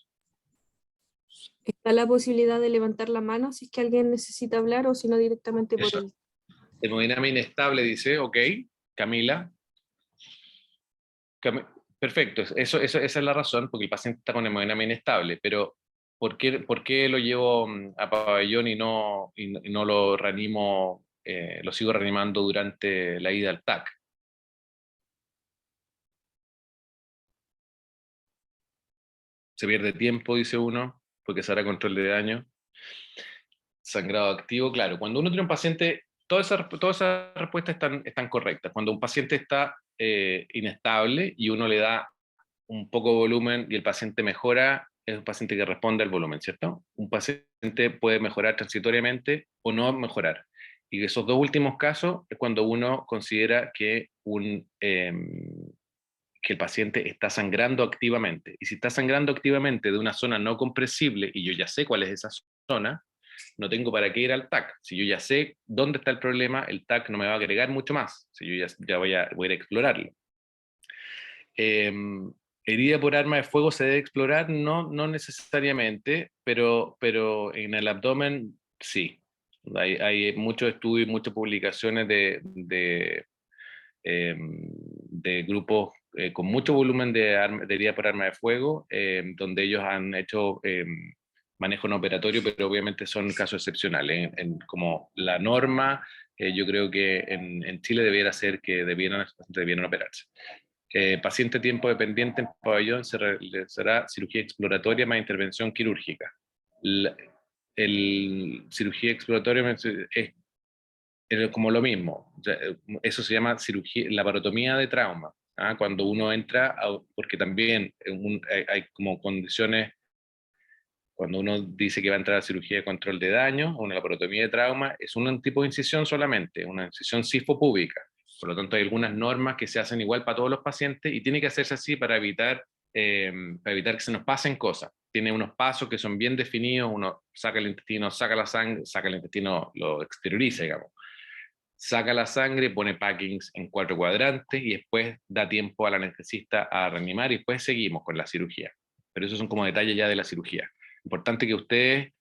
¿Está la posibilidad de levantar la mano si es que alguien necesita hablar o si no directamente por Eso. el... Hemodinamia inestable, dice, ok, Camila. Perfecto, esa es la razón, porque el paciente está con hemodinamia inestable, pero ¿por qué lo llevo a pabellón y no lo reanimo, lo sigo reanimando durante la ida al TAC? Se pierde tiempo, dice uno, porque se hará control de daño. Sangrado activo, claro. Cuando uno tiene un paciente, todas esas respuestas están correctas. Cuando un paciente está inestable y uno le da un poco de volumen y el paciente mejora, es un paciente que responde al volumen, ¿cierto? Un paciente puede mejorar transitoriamente o no mejorar. Y esos 2 últimos casos es cuando uno considera que que el paciente está sangrando activamente. Y si está sangrando activamente de una zona no compresible, y yo ya sé cuál es esa zona, no tengo para qué ir al TAC. Si yo ya sé dónde está el problema, el TAC no me va a agregar mucho más. Si yo ya voy a ir a explorarlo. Herida por arma de fuego se debe explorar, no necesariamente, pero en el abdomen sí. Hay muchos estudios, muchas publicaciones de grupos con mucho volumen de herida por arma de fuego, donde ellos han hecho manejo no operatorio, pero obviamente son casos excepcionales. Como la norma, yo creo que en Chile debiera ser que debieran operarse. Paciente tiempo dependiente en pabellón será cirugía exploratoria más intervención quirúrgica. Cirugía exploratoria es como lo mismo. O sea, eso se llama laparotomía de trauma. ¿Ah? Cuando uno entra, porque también hay como condiciones cuando uno dice que va a entrar a cirugía de control de daño, o una laparotomía de trauma, es un tipo de incisión solamente, una incisión sifopúbica. Por lo tanto, hay algunas normas que se hacen igual para todos los pacientes y tiene que hacerse así para evitar que se nos pasen cosas. Tiene unos pasos que son bien definidos, uno saca el intestino, saca la sangre, saca el intestino, lo exterioriza, digamos. Saca la sangre, pone packings en 4 cuadrantes y después da tiempo al anestesista a reanimar y después seguimos con la cirugía. Pero esos son como detalles ya de la cirugía. Importante que ustedes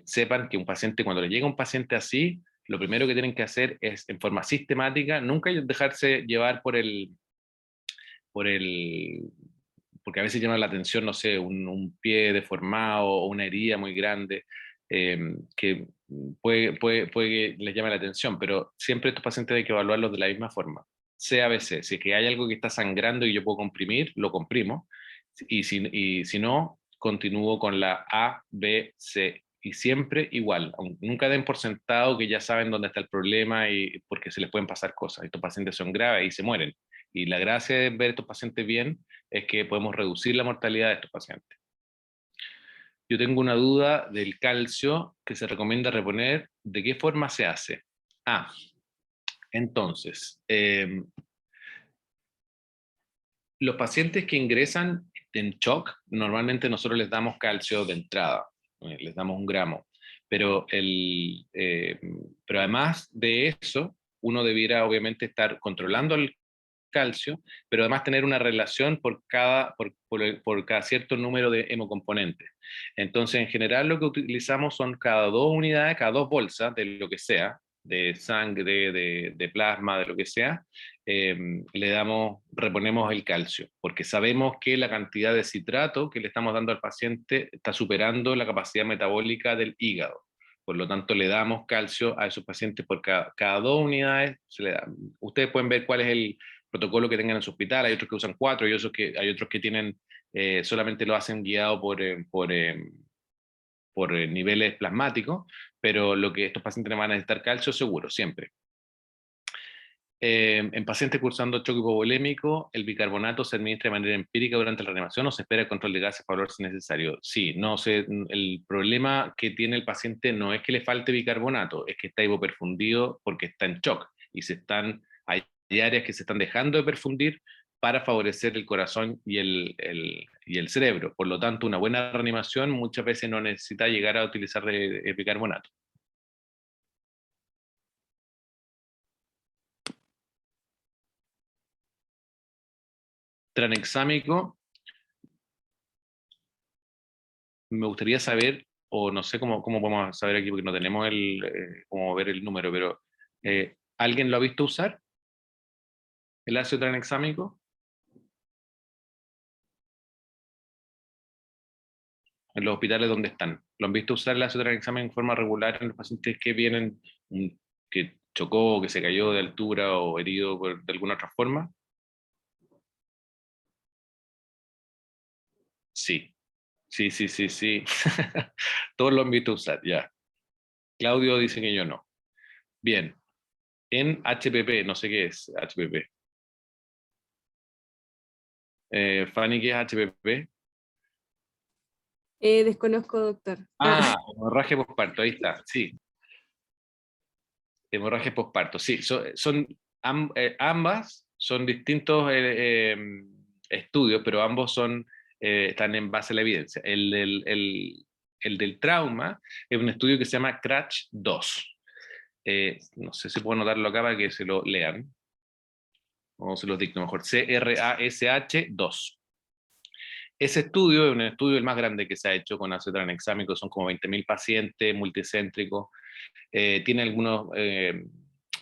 sepan que un paciente, cuando le llega un paciente así, lo primero que tienen que hacer es, en forma sistemática, nunca dejarse llevar por el, porque a veces llama la atención, no sé, un pie deformado o una herida muy grande, que puede que les llame la atención, pero siempre estos pacientes hay que evaluarlos de la misma forma. CABC, si es que hay algo que está sangrando y yo puedo comprimir, lo comprimo, y si no, continúo con la A, B, C, y siempre igual. Nunca den por sentado que ya saben dónde está el problema y porque se les pueden pasar cosas. Estos pacientes son graves y se mueren. Y la gracia de ver estos pacientes bien es que podemos reducir la mortalidad de estos pacientes. Yo tengo una duda del calcio que se recomienda reponer. ¿De qué forma se hace? Entonces, los pacientes que ingresan en shock, normalmente nosotros les damos calcio de entrada, les damos 1 gramo, pero además de eso, uno debiera obviamente estar controlando el calcio, pero además tener una relación por cada cierto número de hemocomponentes. Entonces, en general lo que utilizamos son cada 2 unidades, cada 2 bolsas de lo que sea, de sangre, de plasma, de lo que sea, reponemos el calcio, porque sabemos que la cantidad de citrato que le estamos dando al paciente está superando la capacidad metabólica del hígado. Por lo tanto, le damos calcio a esos pacientes por cada 2 unidades. Se le da. Ustedes pueden ver cuál es el protocolo que tengan en su hospital. Hay otros que usan 4 y hay otros que tienen, solamente lo hacen guiado por niveles plasmáticos, pero lo que estos pacientes van a necesitar calcio seguro, siempre. En pacientes cursando choque hipovolémico, ¿el bicarbonato se administra de manera empírica durante la reanimación o se espera el control de gases para ver si es necesario? Sí, no sé, el problema que tiene el paciente no es que le falte bicarbonato, es que está hipoperfundido porque está en shock y hay áreas que se están dejando de perfundir para favorecer el corazón y el cerebro. Por lo tanto, una buena reanimación muchas veces no necesita llegar a utilizar bicarbonato. Tranexámico, me gustaría saber, o no sé cómo podemos saber aquí, porque no tenemos cómo ver el número, pero ¿alguien lo ha visto usar? ¿El ácido tranexámico? En los hospitales donde están. ¿Lo han visto usar el ácido tranexámico en forma regular en los pacientes que vienen, que chocó, que se cayó de altura o herido de alguna otra forma? Sí, sí. Todos lo han visto usar, ya. Claudio dice que yo no. Bien. En HPP, no sé qué es HPP. Fanny, ¿qué es HPP? Desconozco, doctor. Hemorragia posparto, ahí está, sí. Hemorragia posparto, sí. Ambas son distintos estudios, pero ambos están en base a la evidencia. El del trauma es un estudio que se llama CRASH 2. No sé si puedo anotarlo acá para que se lo lean, o se los dicto mejor. CRASH 2. Ese estudio es un estudio el más grande que se ha hecho con ácido tranexámico, son como 20.000 pacientes, multicéntricos. Tiene algunos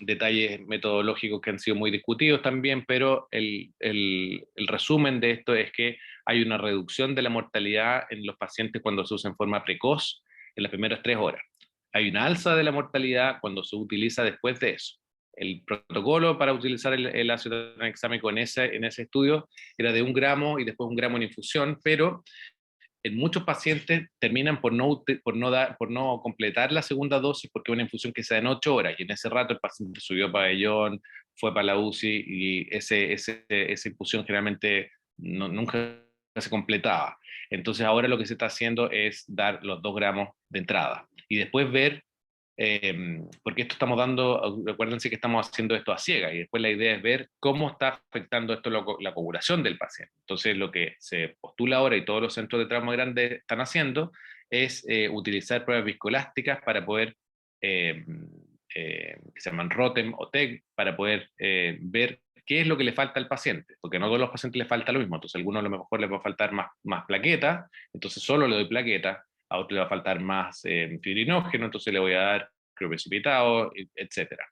detalles metodológicos que han sido muy discutidos también, pero el resumen de esto es que hay una reducción de la mortalidad en los pacientes cuando se usa en forma precoz en las primeras 3 horas. Hay una alza de la mortalidad cuando se utiliza después de eso. El protocolo para utilizar el ácido tranexámico en ese estudio era de 1 gramo y después 1 gramo en infusión, pero en muchos pacientes terminan por no completar la segunda dosis porque es una infusión que se da en 8 horas y en ese rato el paciente subió a pabellón, fue para la UCI y esa infusión generalmente nunca se completaba. Entonces ahora lo que se está haciendo es dar los 2 gramos de entrada y después ver, porque esto estamos dando, recuérdense que estamos haciendo esto a ciegas y después la idea es ver cómo está afectando esto la coagulación del paciente. Entonces lo que se postula ahora y todos los centros de trauma grandes están haciendo es utilizar pruebas viscoelásticas para poder, que se llaman ROTEM o TEG, para poder ver qué es lo que le falta al paciente, porque no a todos los pacientes les falta lo mismo, entonces a algunos a lo mejor les va a faltar más plaquetas, entonces solo le doy plaquetas, a otro le va a faltar más fibrinógeno, entonces le voy a dar crioprecipitado, etcétera.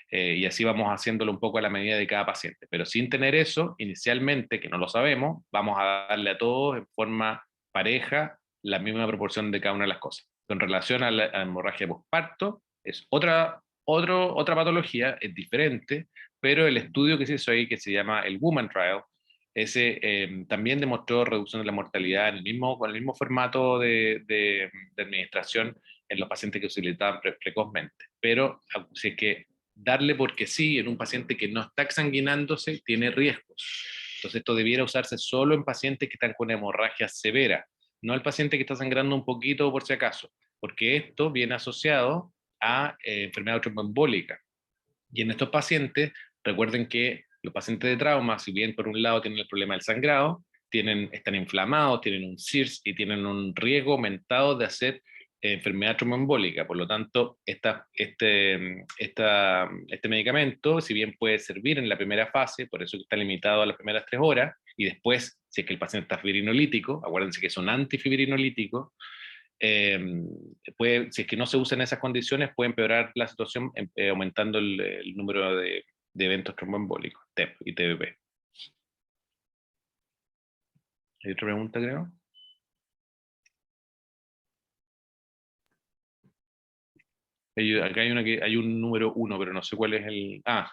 Y así vamos haciéndolo un poco a la medida de cada paciente, pero sin tener eso, inicialmente, que no lo sabemos, vamos a darle a todos en forma pareja la misma proporción de cada una de las cosas. Con relación a la hemorragia postparto, es otra patología, es diferente, pero el estudio que se hizo ahí, que se llama el Woman Trial, ese también demostró reducción de la mortalidad con el mismo formato de administración en los pacientes que se utilizaban precozmente. Pero si es que darle porque sí en un paciente que no está exsanguinándose tiene riesgos. Entonces esto debiera usarse solo en pacientes que están con hemorragia severa, no el paciente que está sangrando un poquito por si acaso, porque esto viene asociado a enfermedad tromboembólica. Y en estos pacientes, recuerden que los pacientes de trauma, si bien por un lado tienen el problema del sangrado, están inflamados, tienen un CIRS y tienen un riesgo aumentado de hacer enfermedad tromboembólica. Por lo tanto, este medicamento, si bien puede servir en la primera fase, por eso está limitado a las primeras 3 horas, y después, si es que el paciente está fibrinolítico, acuérdense que son antifibrinolíticos, si es que no se usa en esas condiciones, puede empeorar la situación aumentando el número de eventos tromboembólicos, TEP y TBP. ¿Hay otra pregunta, creo? Acá hay un número 1, pero no sé cuál es el... Ah,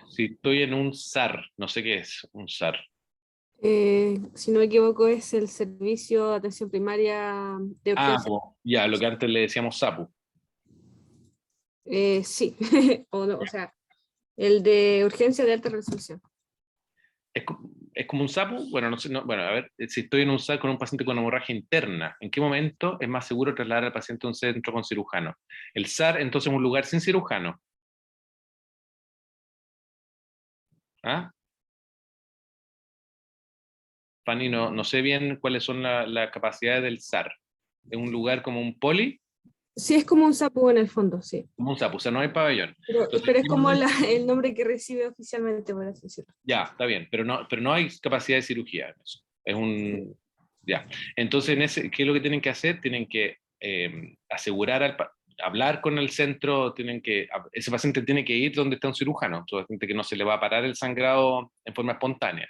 si estoy en un SAR, no sé qué es un SAR. Si no me equivoco, es el servicio de atención primaria de urgencia. Ya, lo que antes le decíamos SAPU. Sí, o, no, o sea, el de urgencia de alta resolución. Es como un SAPU, bueno, no sé, bueno, a ver, si estoy en un SAR con un paciente con hemorragia interna, ¿en qué momento es más seguro trasladar al paciente a un centro con cirujano? El SAR, entonces, es un lugar sin cirujano. ¿Ah? Fanny, no sé bien cuáles son las capacidades del SAR. ¿Es un lugar como un poli? Sí, es como un sapo en el fondo, sí. Como un SAPU, o sea, no hay pabellón. Entonces, Pero es como el nombre que recibe oficialmente, por así decirlo. ya, está bien, pero no hay capacidad de cirugía en eso. Es un... Ya. Entonces, ¿qué es lo que tienen que hacer? Tienen que asegurar hablar con el centro, ese paciente tiene que ir donde está un cirujano, un paciente que no se le va a parar el sangrado en forma espontánea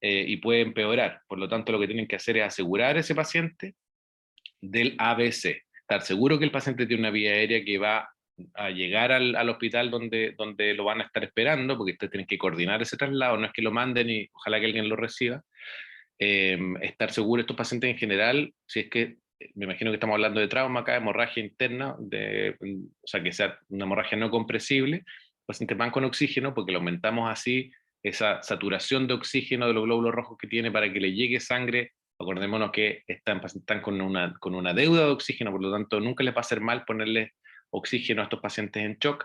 y puede empeorar. Por lo tanto, lo que tienen que hacer es asegurar a ese paciente del ABC, estar seguro que el paciente tiene una vía aérea que va a llegar al hospital donde lo van a estar esperando, porque ustedes tienen que coordinar ese traslado, no es que lo manden y ojalá que alguien lo reciba. Estar seguro estos pacientes en general, si es que, me imagino que estamos hablando de trauma acá, hemorragia interna, o sea, que sea una hemorragia no compresible, los pacientes van con oxígeno porque le aumentamos así esa saturación de oxígeno de los glóbulos rojos que tiene para que le llegue sangre. Acordémonos que están con una deuda de oxígeno, por lo tanto nunca les va a hacer mal ponerle oxígeno a estos pacientes en shock.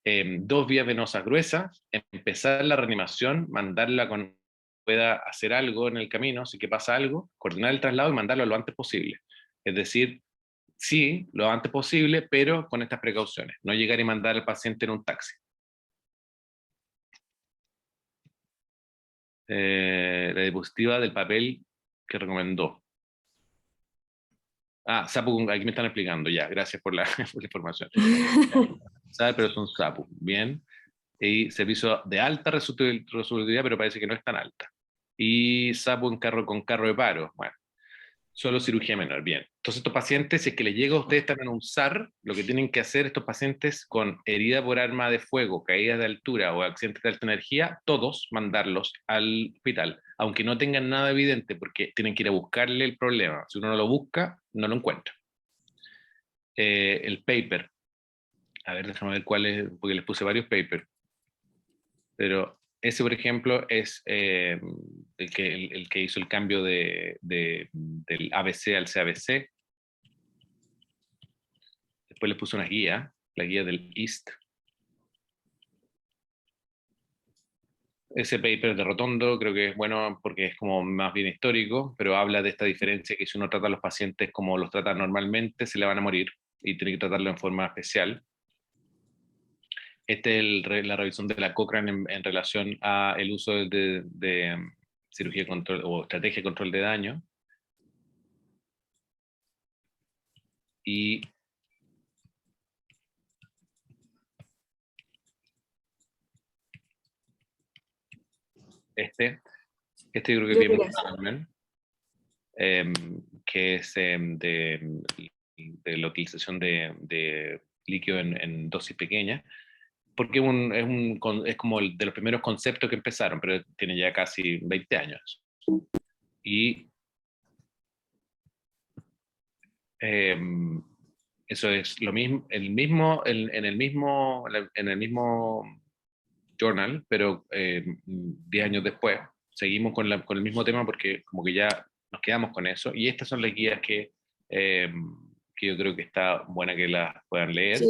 2 vías venosas gruesas, empezar la reanimación, mandarla con pueda hacer algo en el camino, si que pasa algo, coordinar el traslado y mandarlo lo antes posible. Es decir, sí, lo antes posible, pero con estas precauciones, no llegar y mandar al paciente en un taxi. La diapositiva del papel que recomendó. SAPU, aquí me están explicando, ya, gracias por la, por la información. Pero son SAPU, bien. Y servicio de alta resolutividad, pero parece que no es tan alta. Y SAPU con carro de paro, bueno, solo cirugía menor, bien. Entonces estos pacientes, si es que les llega a ustedes están en un SAR, lo que tienen que hacer estos pacientes con herida por arma de fuego, caídas de altura o accidentes de alta energía, todos mandarlos al hospital, aunque no tengan nada evidente, porque tienen que ir a buscarle el problema. Si uno no lo busca, no lo encuentra. El paper. A ver, déjame ver cuál es, porque les puse varios papers. Pero ese, por ejemplo, es el que hizo el cambio del ABC al CABC. Después le puso una guía, la guía del EAST. Ese paper de Rotondo creo que es bueno porque es como más bien histórico, pero habla de esta diferencia que si uno trata a los pacientes como los trata normalmente, se le van a morir y tiene que tratarlo en forma especial. Este es la revisión de la Cochrane en relación a el uso de cirugía de control o estrategia de control de daño. Y este creo que es bien bueno también, que es de la utilización de líquido en dosis pequeñas, porque es como de los primeros conceptos que empezaron, pero tiene ya casi 20 años. Y eso es lo mismo, en el mismo journal, pero 10 años después, seguimos con el mismo tema porque como que ya nos quedamos con eso, y estas son las guías que yo creo que está buena que las puedan leer. Sí,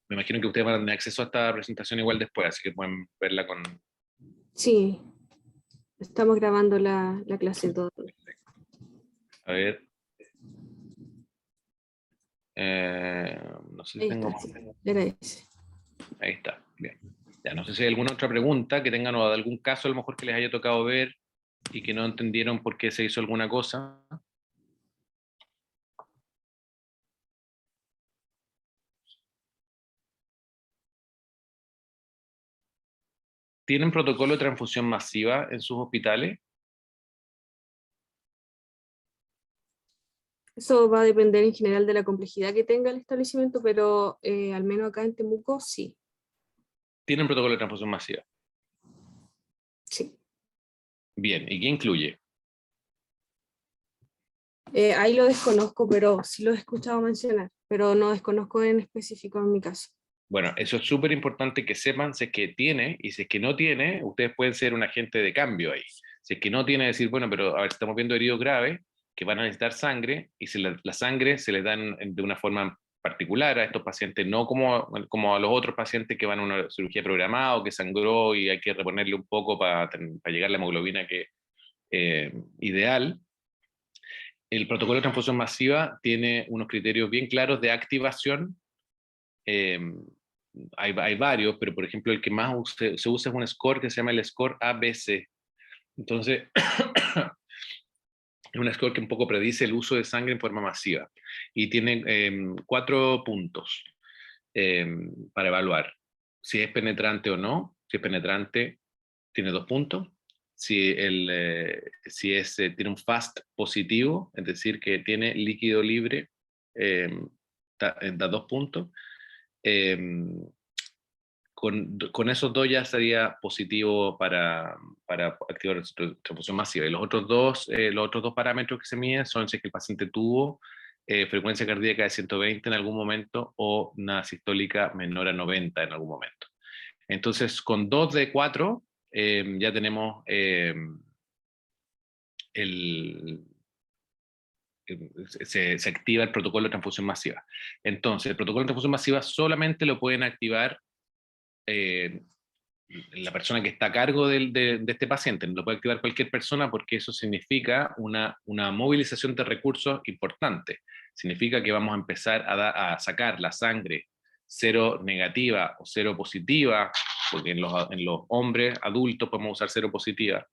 Me imagino que ustedes van a tener acceso a esta presentación igual después, así que pueden verla con... sí, estamos grabando la clase todo. A ver. No sé si Ahí tengo... está, sí, era ese. Ahí está, bien. Ya, no sé si hay alguna otra pregunta que tengan o de algún caso a lo mejor que les haya tocado ver y que no entendieron por qué se hizo alguna cosa. ¿Tienen protocolo de transfusión masiva en sus hospitales? Eso va a depender en general de la complejidad que tenga el establecimiento, pero al menos acá en Temuco sí. ¿Tienen protocolo de transfusión masiva? Sí. Bien, ¿y qué incluye? Ahí lo desconozco, pero sí lo he escuchado mencionar, pero no desconozco en específico en mi caso. Bueno, eso es súper importante que sepan si es que tiene y si es que no tiene, ustedes pueden ser un agente de cambio ahí. Si es que no tiene, decir, bueno, pero a ver, estamos viendo heridos graves que van a necesitar sangre y la sangre se les dan de una forma particular a estos pacientes, no como a los otros pacientes que van a una cirugía programada o que sangró y hay que reponerle un poco para llegar a la hemoglobina que ideal. El protocolo de transfusión masiva tiene unos criterios bien claros de activación. Hay varios, pero por ejemplo el que más se usa es un score que se llama el score ABC. Entonces, es un score que un poco predice el uso de sangre en forma masiva y tiene 4 puntos para evaluar si es penetrante o no. Si es penetrante, tiene 2 puntos. Si tiene un FAST positivo, es decir, que tiene líquido libre, da 2 puntos. Con esos dos ya sería positivo para activar la transfusión masiva. Y los otros dos parámetros que se miden son si es que el paciente tuvo frecuencia cardíaca de 120 en algún momento o una sistólica menor a 90 en algún momento. Entonces, con 2 de 4 ya tenemos se activa el protocolo de transfusión masiva. Entonces, el protocolo de transfusión masiva solamente lo pueden activar la persona que está a cargo de este paciente. No lo puede activar cualquier persona porque eso significa una movilización de recursos importante. Significa que vamos a empezar a sacar la sangre cero negativa o cero positiva, porque en los hombres adultos podemos usar cero positiva,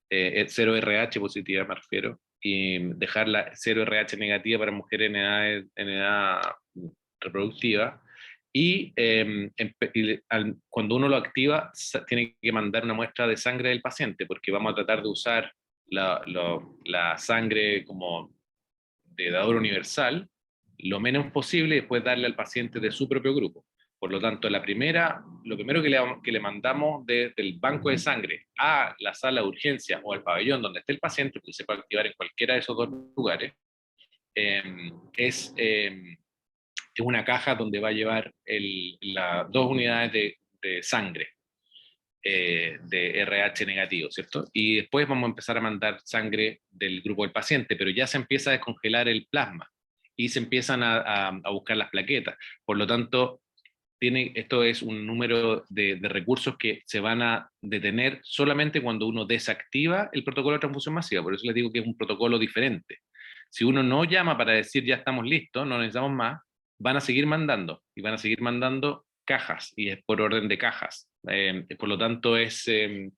cero RH positiva me refiero, y dejar la cero RH negativa para mujeres en edad reproductiva. Y, cuando uno lo activa, tiene que mandar una muestra de sangre del paciente, porque vamos a tratar de usar la sangre como de dador universal lo menos posible y después darle al paciente de su propio grupo. Por lo tanto, lo primero que le mandamos desde el banco de sangre a la sala de urgencia o al pabellón donde esté el paciente, que se puede activar en cualquiera de esos dos lugares, es una caja donde va a llevar 2 unidades de sangre, de RH negativo, ¿cierto? Y después vamos a empezar a mandar sangre del grupo del paciente, pero ya se empieza a descongelar el plasma y se empiezan a buscar las plaquetas. Por lo tanto, esto es un número de recursos que se van a detener solamente cuando uno desactiva el protocolo de transfusión masiva. Por eso les digo que es un protocolo diferente. Si uno no llama para decir ya estamos listos, no necesitamos más, van a seguir mandando y van a seguir mandando cajas y es por orden de cajas. Por lo tanto, si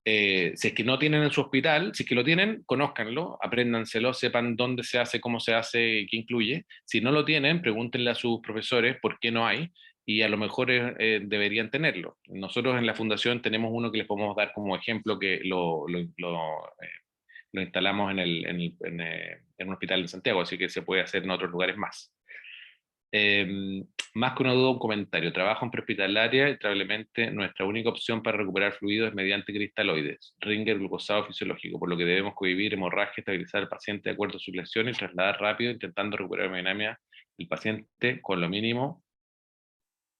es que no tienen en su hospital, si es que lo tienen, conózcanlo, apréndanselo, sepan dónde se hace, cómo se hace, qué incluye. Si no lo tienen, pregúntenle a sus profesores por qué no hay y a lo mejor deberían tenerlo. Nosotros en la fundación tenemos uno que les podemos dar como ejemplo que lo instalamos en un hospital en Santiago, así que se puede hacer en otros lugares más. Más que una duda, un comentario. Trabajo en prehospitalaria y probablemente nuestra única opción para recuperar fluidos es mediante cristaloides, ringer glucosado fisiológico, por lo que debemos cohibir hemorragia, estabilizar al paciente de acuerdo a su lesión y trasladar rápido, intentando recuperar hemodinamia del paciente con lo mínimo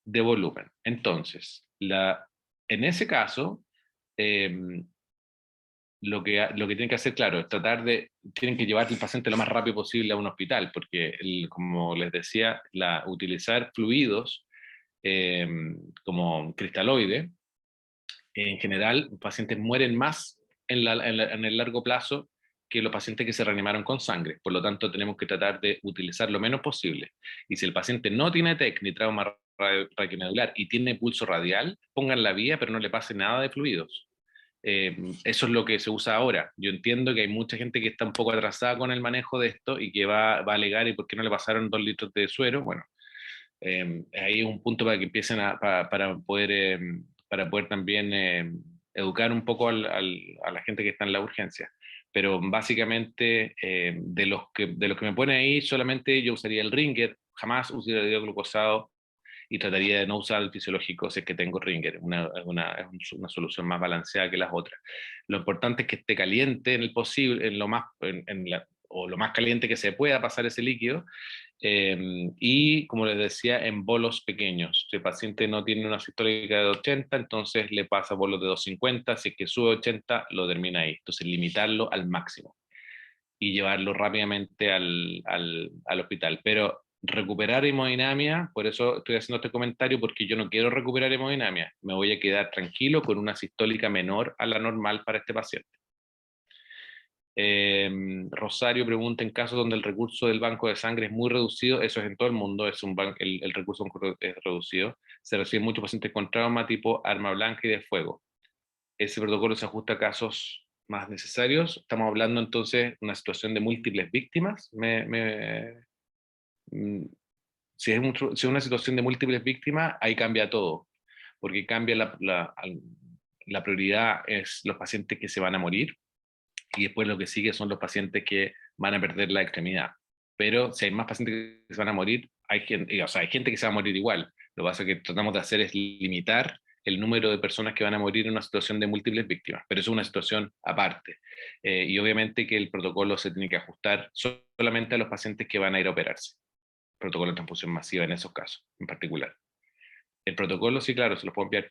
de volumen. Entonces, en ese caso, lo que tienen que hacer, claro, es tienen que llevar al paciente lo más rápido posible a un hospital, porque, como les decía, utilizar fluidos como cristaloide, en general, los pacientes mueren más en el largo plazo que los pacientes que se reanimaron con sangre. Por lo tanto, tenemos que tratar de utilizar lo menos posible. Y si el paciente no tiene TEC ni trauma raquiomedular y tiene pulso radial, pongan la vía, pero no le pase nada de fluidos. Eso es lo que se usa ahora. Yo entiendo que hay mucha gente que está un poco atrasada con el manejo de esto y que va a alegar y por qué no le pasaron 2 litros de suero. Bueno, ahí es un punto para que empiecen para poder también educar un poco a la gente que está en la urgencia. Pero básicamente de los que me pone ahí, solamente yo usaría el ringer, jamás usaría el glucosado y trataría de no usar el fisiológico si es que tengo ringer. Es una solución más balanceada que las otras. Lo importante es que esté caliente en el posible, o lo más caliente que se pueda pasar ese líquido, y como les decía, en bolos pequeños. Si el paciente no tiene una sistólica de 80, entonces le pasa bolos de 250, si es que sube 80, lo termina ahí. Entonces limitarlo al máximo y llevarlo rápidamente al hospital. Pero recuperar hemodinamia, por eso estoy haciendo este comentario, porque yo no quiero recuperar hemodinamia, me voy a quedar tranquilo con una sistólica menor a la normal para este paciente. Rosario pregunta, en casos donde el recurso del banco de sangre es muy reducido, eso es en todo el mundo, el recurso es reducido, se reciben muchos pacientes con trauma tipo arma blanca y de fuego. Ese protocolo se ajusta a casos más necesarios. Estamos hablando entonces de una situación de múltiples víctimas. Si es una situación de múltiples víctimas, ahí cambia todo, porque cambia la prioridad es los pacientes que se van a morir, y después lo que sigue son los pacientes que van a perder la extremidad. Pero si hay más pacientes que se van a morir, hay gente que se va a morir igual. Lo que pasa es que tratamos de hacer es limitar el número de personas que van a morir en una situación de múltiples víctimas, pero eso es una situación aparte. Y obviamente que el protocolo se tiene que ajustar solamente a los pacientes que van a ir a operarse. Protocolo de transfusión masiva en esos casos, en particular. El protocolo, sí, claro, se los puedo enviar.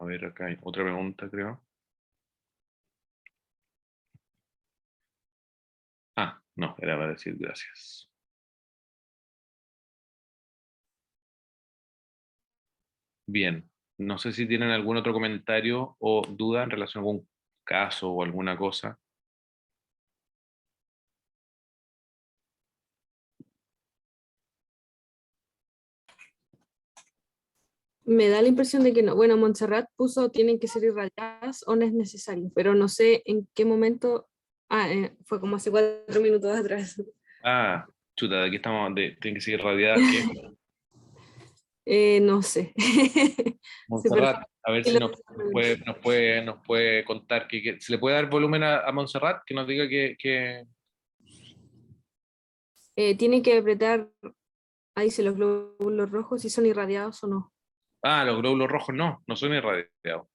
A ver, acá hay otra pregunta, creo. No, era para decir gracias. Bien, no sé si tienen algún otro comentario o duda en relación a algún caso o alguna cosa. Me da la impresión de que no. Bueno, Montserrat puso tienen que ser irradiadas o no es necesario, pero no sé en qué momento. Fue como hace 4 minutos atrás. Chuta, de aquí estamos, tienen que seguir radiadas. ¿Qué? No sé. Sí, pero Montserrat, a ver si nos puede contar ¿se le puede dar volumen a Montserrat? Que nos diga que... tienen que apretar, ahí dice los glóbulos rojos, si son irradiados o no. Los glóbulos rojos no son irradiados.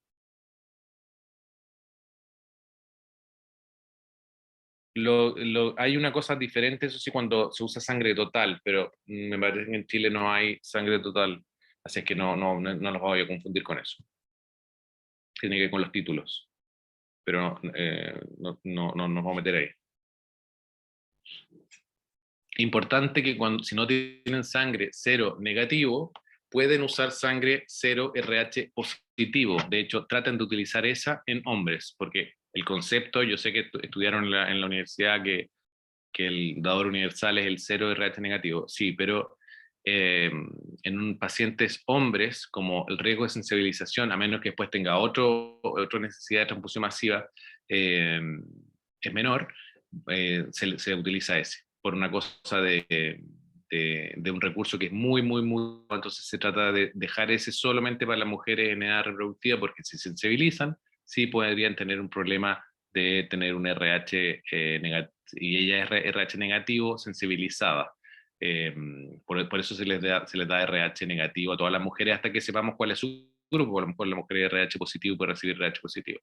hay una cosa diferente, eso sí, cuando se usa sangre total, pero me parece que en Chile no hay sangre total, así es que no los voy a confundir con eso. Tiene que ver con los títulos, pero no nos vamos a meter ahí. Importante que si no tienen sangre cero negativo, pueden usar sangre 0 RH positivo. De hecho, traten de utilizar esa en hombres, porque el concepto, yo sé que estudiaron en la universidad que el dador universal es el 0 RH negativo, sí, pero en pacientes hombres, como el riesgo de sensibilización, a menos que después tenga otra necesidad de transfusión masiva, es menor, se utiliza ese, por una cosa de un recurso que es muy, entonces se trata de dejar ese solamente para las mujeres en edad reproductiva, porque si se sensibilizan, sí podrían tener un problema de tener un RH negativo, y ella es RH negativo sensibilizada. Por eso se les da RH negativo a todas las mujeres hasta que sepamos cuál es su grupo. A lo mejor la mujer es RH positivo puede recibir RH positivo.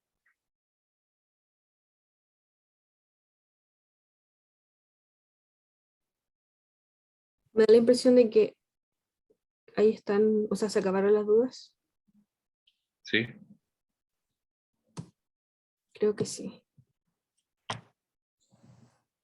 Me da la impresión de que ahí están, o sea, se acabaron las dudas. ¿Sí? Creo que sí.